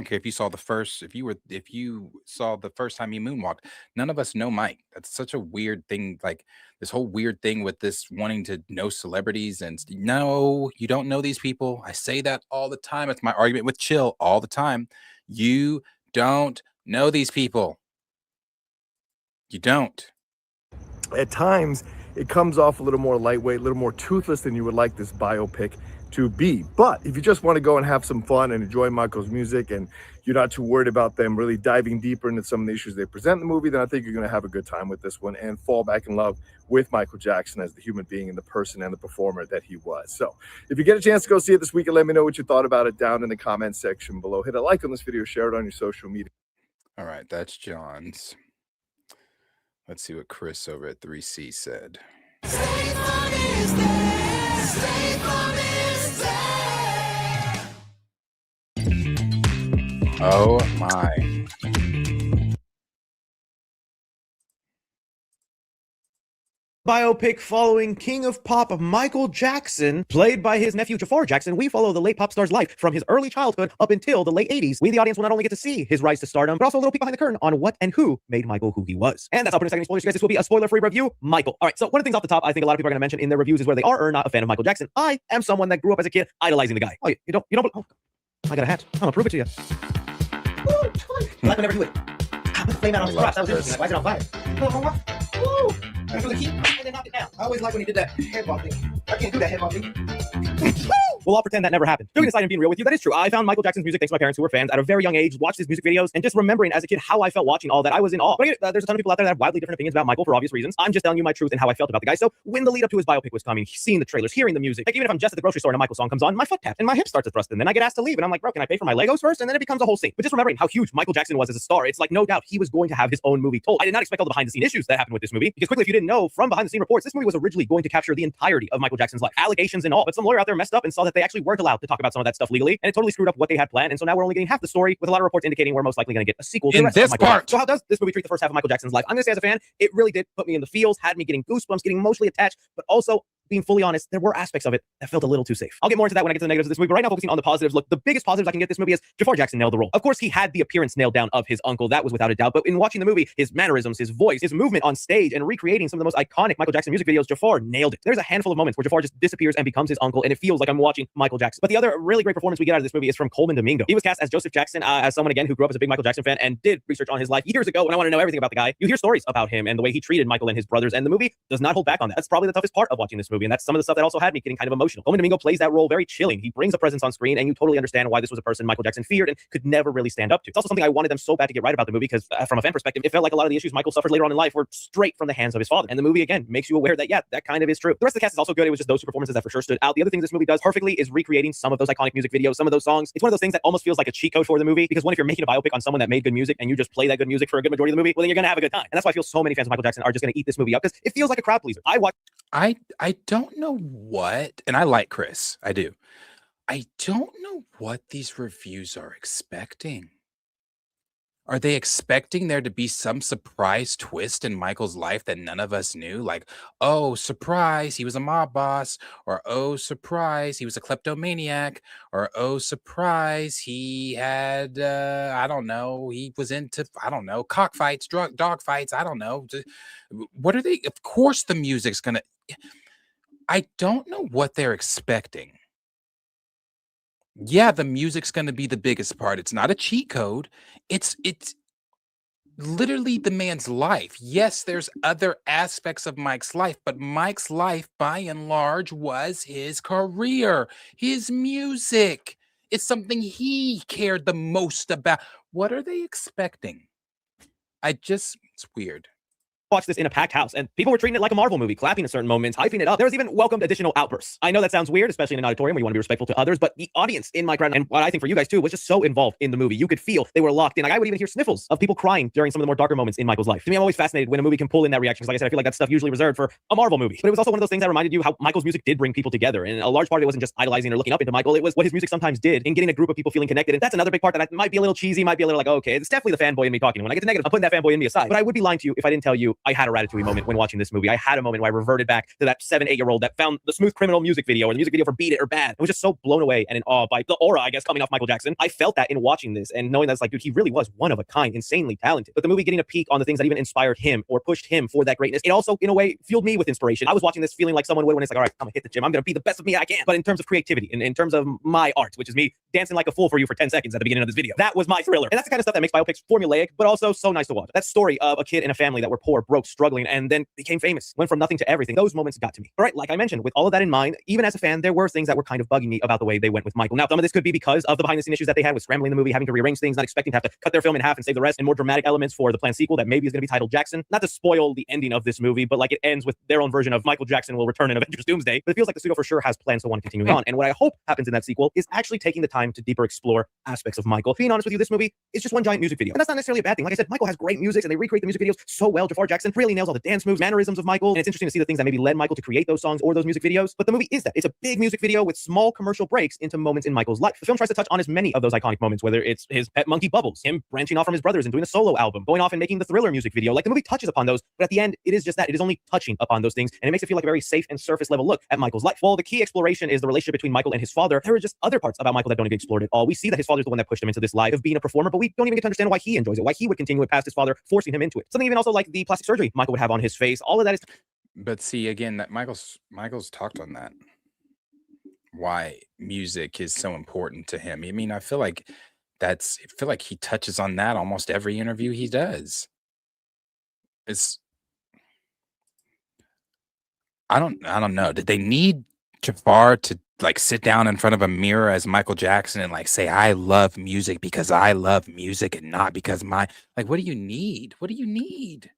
care if you saw if you saw the first time he moonwalked. None of us know Mike. That's such a weird thing. Like this whole weird thing with this wanting to know celebrities, and no, you don't know these people. I say that all the time. It's my argument with Chill all the time. You don't know these people. You don't. at times, it comes off a little more lightweight, a little more toothless than you would like this biopic to be. But if you just want to go and have some fun and enjoy Michael's music, and you're not too worried about them really diving deeper into some of the issues they present in the movie, then I think you're going to have a good time with this one and fall back in love with Michael Jackson as the human being and the person and the performer that he was. So if you get a chance to go see it this weekend, let me know what you thought about it down in the comment section below. Hit a like on this video, share it on your social media. All right, that's John's. Let's see what Chris over at 3C said. Oh my. Biopic following King of Pop Michael Jackson, played by his nephew Jafar Jackson. We follow the late pop star's life from his early childhood up until the late 80s. We, the audience, will not only get to see his rise to stardom, but also a little peek behind the curtain on what and who made Michael who he was. And that's all. Putting a second spoilers, you guys. This will be a spoiler-free review. Michael. All right. So one of the things off the top, I think a lot of people are going to mention in their reviews is whether they are or not a fan of Michael Jackson. I am someone that grew up as a kid idolizing the guy. Oh, you don't. Oh. I got a hat. I'm gonna prove it to you. Woo! Black would never do it. Ah, put the flame out on his cross. That was interesting. Why is it on fire? Woo! I threw the key and then knocked it down. I always like when he did that head bob thing. I can't do that head bob thing. We'll all pretend that never happened. Joking aside and being real with you, that is true. I found Michael Jackson's music thanks to my parents who were fans at a very young age, watched his music videos, and just remembering as a kid how I felt watching all that, I was in awe. But there's a ton of people out there that have wildly different opinions about Michael for obvious reasons. I'm just telling you my truth and how I felt about the guy. So when the lead up to his biopic was coming, seeing the trailers, hearing the music, like even if I'm just at the grocery store and a Michael song comes on, my foot taps and my hip starts to thrust, and then I get asked to leave, and I'm like, bro, can I pay for my Legos first? And then it becomes a whole scene. But just remembering how huge Michael Jackson was as a star, it's like no doubt he was going to have his own movie told. I did not expect all the behind the scene issues that happened with this movie, because quickly, if you didn't know, from behind the scene reports, this movie was originally going to capture the entirety of Michael Jackson's life, allegations and all. But some lawyer out there messed up and saw that they actually weren't allowed to talk about some of that stuff legally, and it totally screwed up what they had planned. And so now we're only getting half the story, with a lot of reports indicating we're most likely going to get a sequel to the rest of Michael Jackson. So how does this movie treat the first half of Michael Jackson's life? I'm going to say as a fan, it really did put me in the feels, had me getting goosebumps, getting emotionally attached, but also, being fully honest, there were aspects of it that felt a little too safe. I'll get more into that when I get to the negatives of this movie, but right now focusing on the positives. Look, the biggest positives I can get this movie is Jafar Jackson nailed the role. Of course, he had the appearance nailed down of his uncle. That was without a doubt. But in watching the movie, his mannerisms, his voice, his movement on stage, and recreating some of the most iconic Michael Jackson music videos, Jafar nailed it. There's a handful of moments where Jafar just disappears and becomes his uncle, and it feels like I'm watching Michael Jackson. But the other really great performance we get out of this movie is from Coleman Domingo. He was cast as Joseph Jackson, as someone, again, who grew up as a big Michael Jackson fan and did research on his life years ago. And I want to know everything about the guy. You hear stories about him and the way he treated Michael and his brothers, and the movie does not hold back on that. That's probably the toughest part of watching this movie, and that's some of the stuff that also had me getting kind of emotional. Coleman Domingo plays that role very chilling. He brings a presence on screen, and you totally understand why this was a person Michael Jackson feared and could never really stand up to. It's also something I wanted them so bad to get right about the movie, because from a fan perspective, it felt like a lot of the issues Michael suffered later on in life were straight from the hands of his father. And the movie, again, makes you aware that, yeah, that kind of is true. The rest of the cast is also good. It was just those two performances that for sure stood out. The other thing this movie does perfectly is recreating some of those iconic music videos, some of those songs. It's one of those things that almost feels like a cheat code for the movie, because if you're making a biopic on someone that made good music and you just play that good music for a good majority of the movie, well, then you're going to have a good time. And that's why I feel so many fans of Michael Jackson are just going to eat this movie up, because it feels like a crowd pleaser. I don't know what, and I like Chris. I do. I don't know what these reviews are expecting. Are they expecting there to be some surprise twist in Michael's life that none of us knew? Like, oh, surprise, he was a mob boss, or oh, surprise, he was a kleptomaniac, or oh, surprise, he had, I don't know, he was into, I don't know, cockfights, dog fights, I don't know. What are they? Of course the music's gonna, I don't know what they're expecting. Yeah, the music's gonna be the biggest part. It's not a cheat code. It's literally the man's life. Yes, there's other aspects of Mike's life, but Mike's life, by and large, was his career, his music. It's something he cared the most about. What are they expecting? It's weird. Watched this in a packed house, and people were treating it like a Marvel movie, clapping at certain moments, hyping it up. There was even welcomed additional outbursts. I know that sounds weird, especially in an auditorium where you want to be respectful to others, but the audience in my crowd, and what I think for you guys too, was just so involved in the movie. You could feel they were locked in. Like, I would even hear sniffles of people crying during some of the more darker moments in Michael's life. To me, I'm always fascinated when a movie can pull in that reaction, because like I said, I feel like that stuff usually reserved for a Marvel movie. But it was also one of those things that reminded you how Michael's music did bring people together, and a large part of it wasn't just idolizing or looking up into Michael. It was what his music sometimes did in getting a group of people feeling connected, and that's another big part that might be a little cheesy, might be a little like, okay, it's definitely the fanboy in me talking. When I get to negative, I'm putting that fanboy in me aside. But I would be lying to you if I didn't tell you I had a Ratatouille moment when watching this movie. I had a moment where I reverted back to that 7-8-year-old that found the Smooth Criminal music video, or the music video for Beat It or Bad. I was just so blown away and in awe by the aura, I guess, coming off Michael Jackson. I felt that in watching this and knowing that's like, dude, he really was one of a kind, insanely talented. But the movie getting a peek on the things that even inspired him or pushed him for that greatness, it also, in a way, fueled me with inspiration. I was watching this feeling like someone would when it's like, all right, I'm gonna hit the gym. I'm gonna be the best of me I can. But in terms of creativity, in terms of my art, which is me dancing like a fool for you for 10 seconds at the beginning of this video, that was my thriller. And that's the kind of stuff that makes biopics formulaic, but also so nice to watch. That story of a kid and a family that were poor, broke, struggling, and then became famous, went from nothing to everything. Those moments got to me. All right, like I mentioned, with all of that in mind, even as a fan, there were things that were kind of bugging me about the way they went with Michael. Now, some of this could be because of the behind-the-scene issues that they had with scrambling the movie, having to rearrange things, not expecting to have to cut their film in half and save the rest, and more dramatic elements for the planned sequel that maybe is going to be titled Jackson. Not to spoil the ending of this movie, but like it ends with their own version of Michael Jackson will return in Avengers Doomsday. But it feels like the studio for sure has plans to want to continue on. And what I hope happens in that sequel is actually taking the time to deeper explore aspects of Michael. Being honest with you, this movie is just one giant music video. And that's not necessarily a bad thing. Like I said, Michael has great music, and they recreate the music videos so well. Jafar Jackson really nails all the dance moves, mannerisms of Michael, and it's interesting to see the things that maybe led Michael to create those songs or those music videos. But the movie is that. It's a big music video with small commercial breaks into moments in Michael's life. The film tries to touch on as many of those iconic moments, whether it's his pet monkey Bubbles, him branching off from his brothers and doing a solo album, going off and making the Thriller music video. Like, the movie touches upon those, but at the end, it is just that. It is only touching upon those things, and it makes it feel like a very safe and surface level look at Michael's life. While the key exploration is the relationship between Michael and his father, there are just other parts about Michael that don't even get explored at all. We see that his father's the one that pushed him into this life of being a performer, but we don't even get to understand why he enjoys it, why he would continue it past his father forcing him into it. Something even also like the plastic surgery Michael would have on his face. All of that is. But see, again, that Michael's talked on that. why music is so important to him. I mean, I feel like he touches on that almost every interview he does. It's I don't know. Did they need Jafar to like sit down in front of a mirror as Michael Jackson and like say, I love music because I love music and not because like, what do you need? What do you need?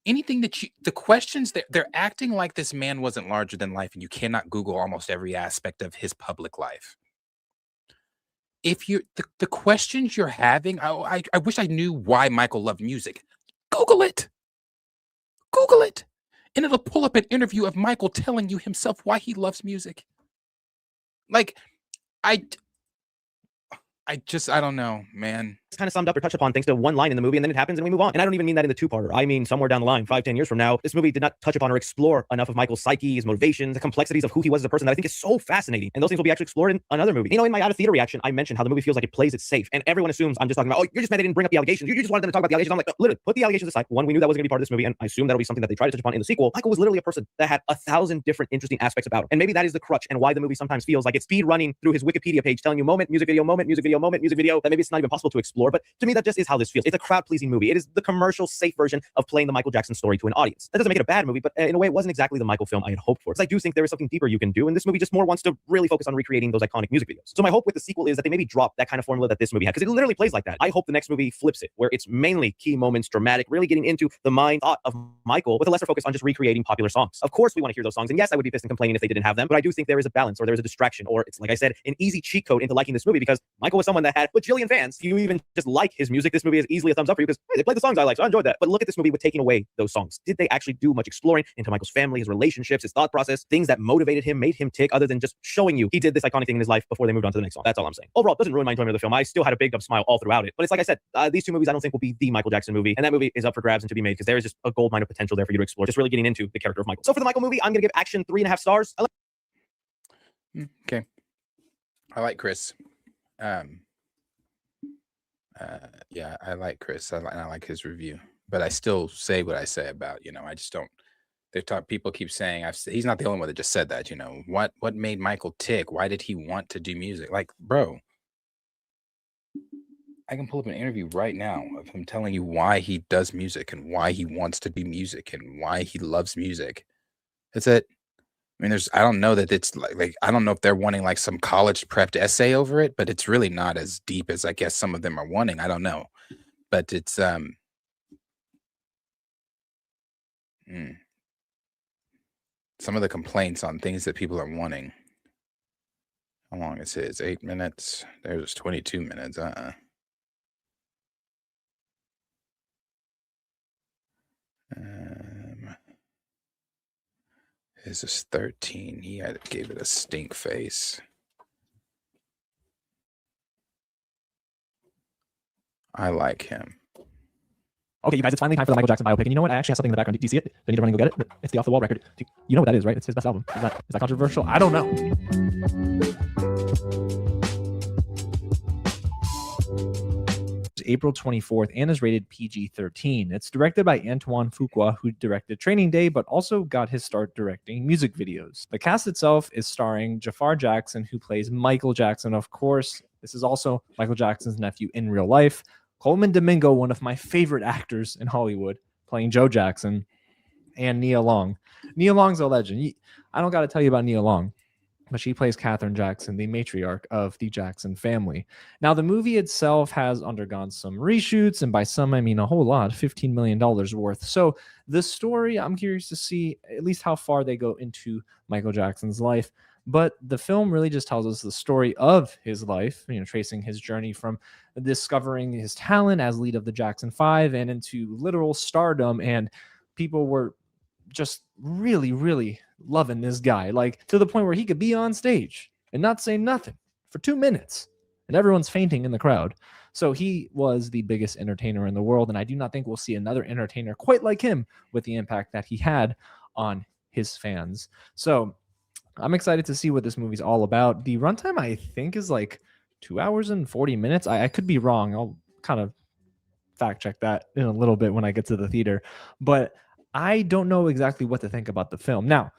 Anything that the questions that they're acting like this man wasn't larger than life, and you cannot Google almost every aspect of his public life. If you the questions you're having, I wish I knew why Michael loved music. Google it. Google it. And it'll pull up an interview of Michael telling you himself why he loves music. Like, I don't know, man. It's kind of summed up or touched upon thanks to one line in the movie, and then it happens and we move on. And I don't even mean that in the two-parter. I mean somewhere down the line, 5-10 years from now, this movie did not touch upon or explore enough of Michael's psyche, his motivations, the complexities of who he was as a person that I think is so fascinating. And those things will be actually explored in another movie. You know, in my out-of-theater reaction, I mentioned how the movie feels like it plays it safe. And everyone assumes I'm just talking about, oh, you're just mad they didn't bring up the allegations. You just wanted them to talk about the allegations. I'm like, literally, put the allegations aside. One, we knew that was going to be part of this movie, and I assume that'll be something that they try to touch upon in the sequel. Michael was literally a person that had 1,000 different interesting aspects about him. And maybe that is the crutch and why the movie sometimes feels like it's speed running through his Wikipedia page, telling you moment, music video, moment, music video, moment, music video, that maybe it's not even possible to explore. But to me, that just is how this feels. It's a crowd-pleasing movie. It is the commercial safe version of playing the Michael Jackson story to an audience. That doesn't make it a bad movie, but in a way, it wasn't exactly the Michael film I had hoped for. Because I do think there is something deeper you can do, and this movie just more wants to really focus on recreating those iconic music videos. So my hope with the sequel is that they maybe drop that kind of formula that this movie had, because it literally plays like that. I hope the next movie flips it, where it's mainly key moments, dramatic, really getting into the mind thought of Michael with a lesser focus on just recreating popular songs. Of course, we want to hear those songs, and yes, I would be pissed and complaining if they didn't have them, but I do think there is a balance, or there is a distraction, or it's, like I said, an easy cheat code into liking this movie, because Michael was someone that had bajillion fans. You even just like his music, this movie is easily a thumbs up for you, because hey, they play the songs I like, so I enjoyed that. But look at this movie with taking away those songs. Did they actually do much exploring into Michael's family, his relationships, his thought process, things that motivated him, made him tick, other than just showing you he did this iconic thing in his life before they moved on to the next song? That's all I'm saying. Overall, it doesn't ruin my enjoyment of the film. I still had a big dumb smile all throughout it. But it's like I said, these two movies I don't think will be the Michael Jackson movie, and that movie is up for grabs and to be made, because there is just a gold mine of potential there for you to explore, just really getting into the character of Michael. So for the Michael movie, I'm going to give action 3.5 stars. Okay. I like Chris. Yeah, I like Chris. I like his review, but I still say what I say about, I just don't. People keep saying he's not the only one that just said that. What made Michael tick? Why did he want to do music? Like, bro, I can pull up an interview right now of him telling you why he does music and why he wants to do music and why he loves music. That's it. I mean, I don't know that it's like I don't know if they're wanting like some college prepped essay over it, but it's really not as deep as I guess some of them are wanting. I don't know, but it's some of the complaints on things that people are wanting. How long is it? 8 minutes. There's 22 minutes. This is 13. He gave it a stink face. I like him. Okay, you guys, it's finally time for the Michael Jackson biopic. And you know what? I actually have something in the background. Do you see it? Do I need to run and go get it? It's the Off the Wall record. You know what that is, right? It's his best album. Is that controversial? I don't know. April 24th and is rated PG-13. It's directed by Antoine Fuqua, who directed Training Day, but also got his start directing music videos. The cast itself is starring Jafar Jackson, who plays Michael Jackson, of course. This is also Michael Jackson's nephew in real life. Coleman Domingo, one of my favorite actors in Hollywood, playing Joe Jackson, and Nia Long. Nia Long's a legend. I don't got to tell you about Nia Long, but she plays Katherine Jackson, the matriarch of the Jackson family. Now, the movie itself has undergone some reshoots, and by some, I mean a whole lot, $15 million worth. So the story, I'm curious to see at least how far they go into Michael Jackson's life. But the film really just tells us the story of his life, tracing his journey from discovering his talent as lead of the Jackson 5 and into literal stardom. And people were just really, really loving this guy, like to the point where he could be on stage and not say nothing for 2 minutes and everyone's fainting in the crowd. So he was the biggest entertainer in the world. And I do not think we'll see another entertainer quite like him with the impact that he had on his fans. So I'm excited to see what this movie's all about. The runtime, I think, is like 2 hours and 40 minutes. I could be wrong. I'll kind of fact check that in a little bit when I get to the theater. But I don't know exactly what to think about the film. Now,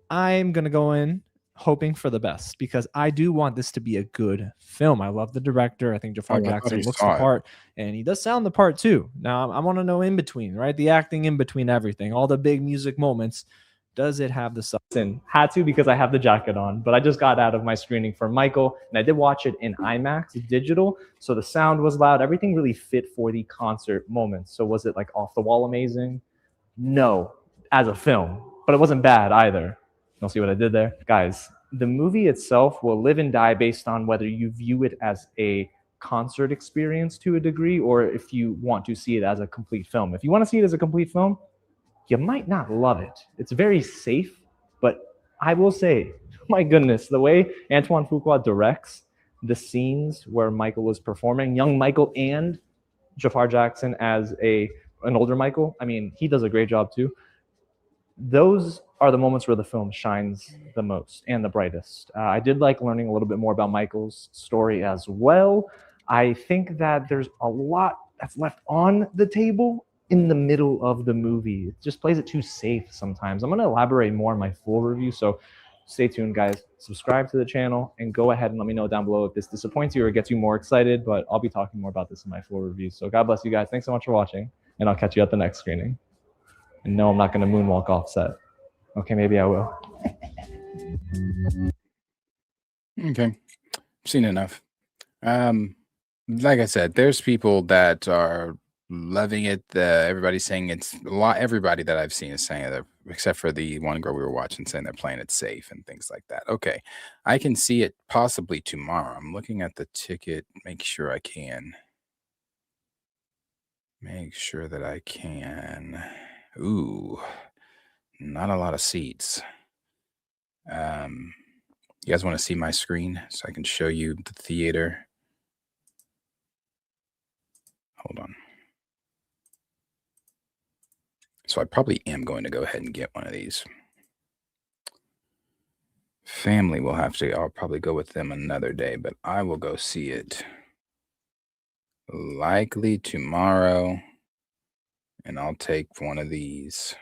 I'm going to go in hoping for the best because I do want this to be a good film. I love the director. I think Jafar Jackson looks the part, and he does sound the part too. Now, I want to know in between, right? The acting in between everything, all the big music moments. Does it have the substance? Had to because I have the jacket on, but I just got out of my screening for Michael, and I did watch it in IMAX digital, so the sound was loud. Everything really fit for the concert moments. So was it like off the wall amazing? No, as a film, but it wasn't bad either. You'll see what I did there? Guys, the movie itself will live and die based on whether you view it as a concert experience to a degree or if you want to see it as a complete film. If you want to see it as a complete film, you might not love it. It's very safe, but I will say, my goodness, the way Antoine Fuqua directs the scenes where Michael was performing, young Michael and Jafar Jackson as an older Michael, I mean, he does a great job too. Those are the moments where the film shines the most and the brightest. I did like learning a little bit more about Michael's story as well. I think that there's a lot that's left on the table in the middle of the movie. It just plays it too safe sometimes. I'm going to elaborate more in my full review, so stay tuned, guys. Subscribe to the channel and go ahead and let me know down below if this disappoints you or gets you more excited, but I'll be talking more about this in my full review. So God bless you guys. Thanks so much for watching, and I'll catch you at the next screening. And no, I'm not going to moonwalk off set. Okay, maybe I will. Okay, I've seen enough. Like I said, there's people that are loving it. Everybody's saying it's a lot. Everybody that I've seen is saying it, except for the one girl we were watching, saying they're playing it safe and things like that. Okay, I can see it possibly tomorrow. I'm looking at the ticket. Make sure I can. Make sure that I can. Ooh, not a lot of seats. You guys want to see my screen so I can show you the theater? Hold on. So I probably am going to go ahead and get one of these. Family will have to, I'll probably go with them another day, but I will go see it likely tomorrow, and I'll take one of these.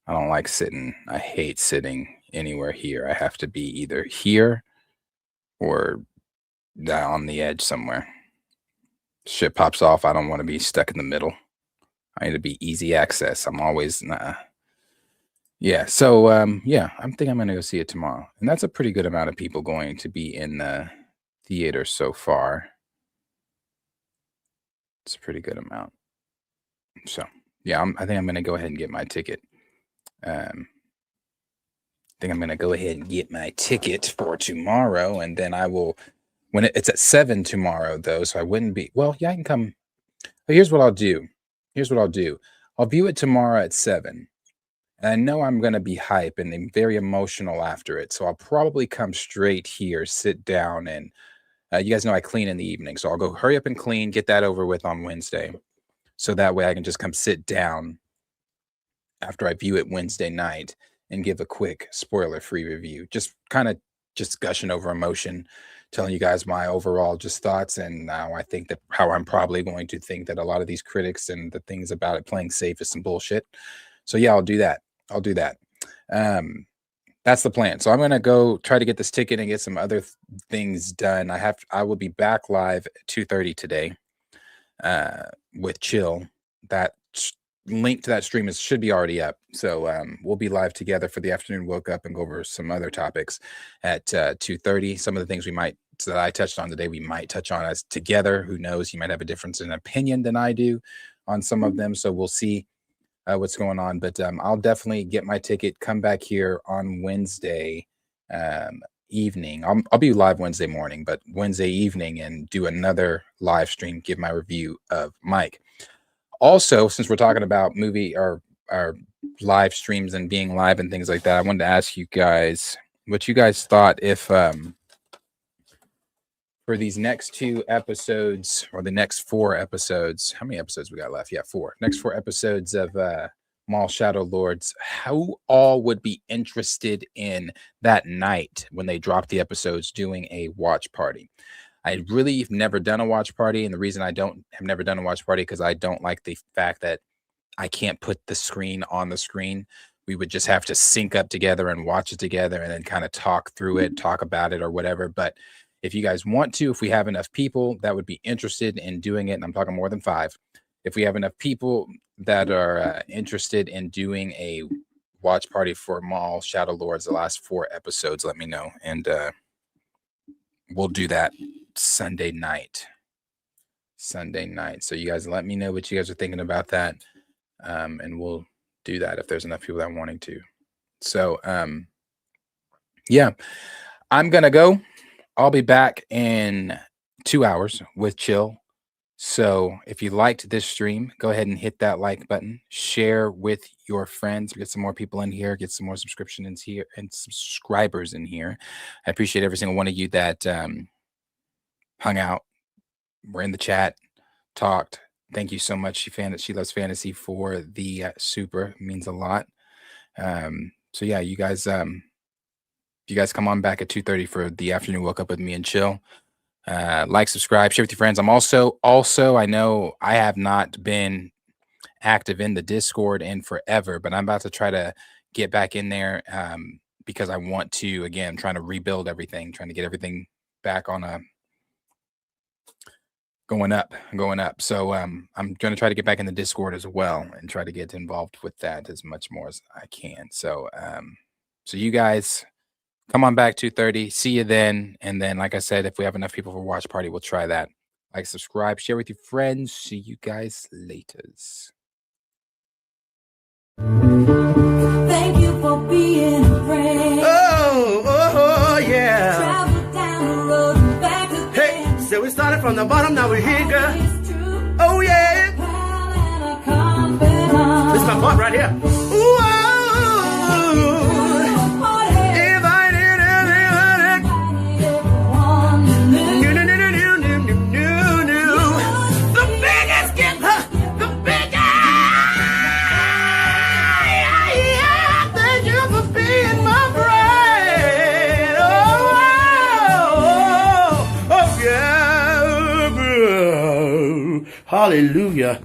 I don't like sitting. I hate sitting anywhere here. I have to be either here or down on the edge somewhere. Shit pops off. I don't want to be stuck in the middle. I need to be easy access. I'm always yeah. So yeah, I think I'm gonna go see it tomorrow, and that's a pretty good amount of people going to be in the theater so far. It's a pretty good amount. So yeah, I think I'm gonna go ahead and get my ticket. I think I'm gonna go ahead and get my ticket for tomorrow, and then I will. When it's at 7 tomorrow, though, so I wouldn't be. Well, yeah, I can come. But here's what I'll do. Here's what I'll do. I'll view it tomorrow at 7. And I know I'm going to be hype and very emotional after it. So I'll probably come straight here, sit down, and you guys know I clean in the evening. So I'll go hurry up and clean, get that over with on Wednesday. So that way I can just come sit down after I view it Wednesday night and give a quick spoiler-free review. Just kind of just gushing over emotion, telling you guys my overall just thoughts and how I think that how I'm probably going to think that a lot of these critics and the things about it playing safe is some bullshit. So yeah, I'll do that. I'll do that. That's the plan. So I'm going to go try to get this ticket and get some other things done. I will be back live at 2:30 today with Chill. That link to that stream should be already up. So we'll be live together for the afternoon. Woke up and go over some other topics at 2:30. Some of the things that I touched on today, we might touch on as together. Who knows? You might have a difference in opinion than I do on some of them. So we'll see what's going on. But I'll definitely get my ticket, come back here on Wednesday evening. I'll be live Wednesday morning, but Wednesday evening and do another live stream, give my review of Mike. Also, since we're talking about movie or live streams and being live and things like that, I wanted to ask you guys what you guys thought if for these next 2 episodes or the next 4 episodes, how many episodes we got left? Yeah, 4. Next 4 episodes of Maul Shadow Lords, how all would be interested in that night when they drop the episodes doing a watch party. I really have never done a watch party, and the reason I have never done a watch party because I don't like the fact that I can't put the screen on the screen. we would just have to sync up together and watch it together and then kind of talk through it, talk about it or whatever. But if you guys want to, if we have enough people that would be interested in doing it, and I'm talking more than 5, if we have enough people that are interested in doing a watch party for Maul Shadow Lords, the last 4 episodes, let me know. And we'll do that Sunday night. So you guys let me know what you guys are thinking about that. And we'll do that if there's enough people that are wanting to. So yeah, I'm gonna go. I'll be back in 2 hours with Chill. So if you liked this stream, go ahead and hit that like button, share with your friends, get some more people in here, get some more subscriptions here and subscribers in here. I appreciate every single one of you that hung out, were in the chat, talked. Thank you so much. She loves fantasy for the super. It means a lot. So yeah, you guys come on back at 2:30 for the afternoon woke up with me and Chill. Like, subscribe, share with your friends. I'm also I know I have not been active in the Discord in forever, but I'm about to try to get back in there because I want to, again, trying to rebuild everything, trying to get everything back on a going up. So I'm going to try to get back in the Discord as well and try to get involved with that as much more as I can. So so you guys come on back 2:30. See you then. And then, like I said, if we have enough people for watch party, we'll try that. Like, subscribe, share with your friends. See you guys later. Thank you for being a friend. Oh, yeah. Travel down the road and back again. Hey, so we started from the bottom, now we're here, girl. Oh, yeah. This is my part right here. Ooh, Hallelujah.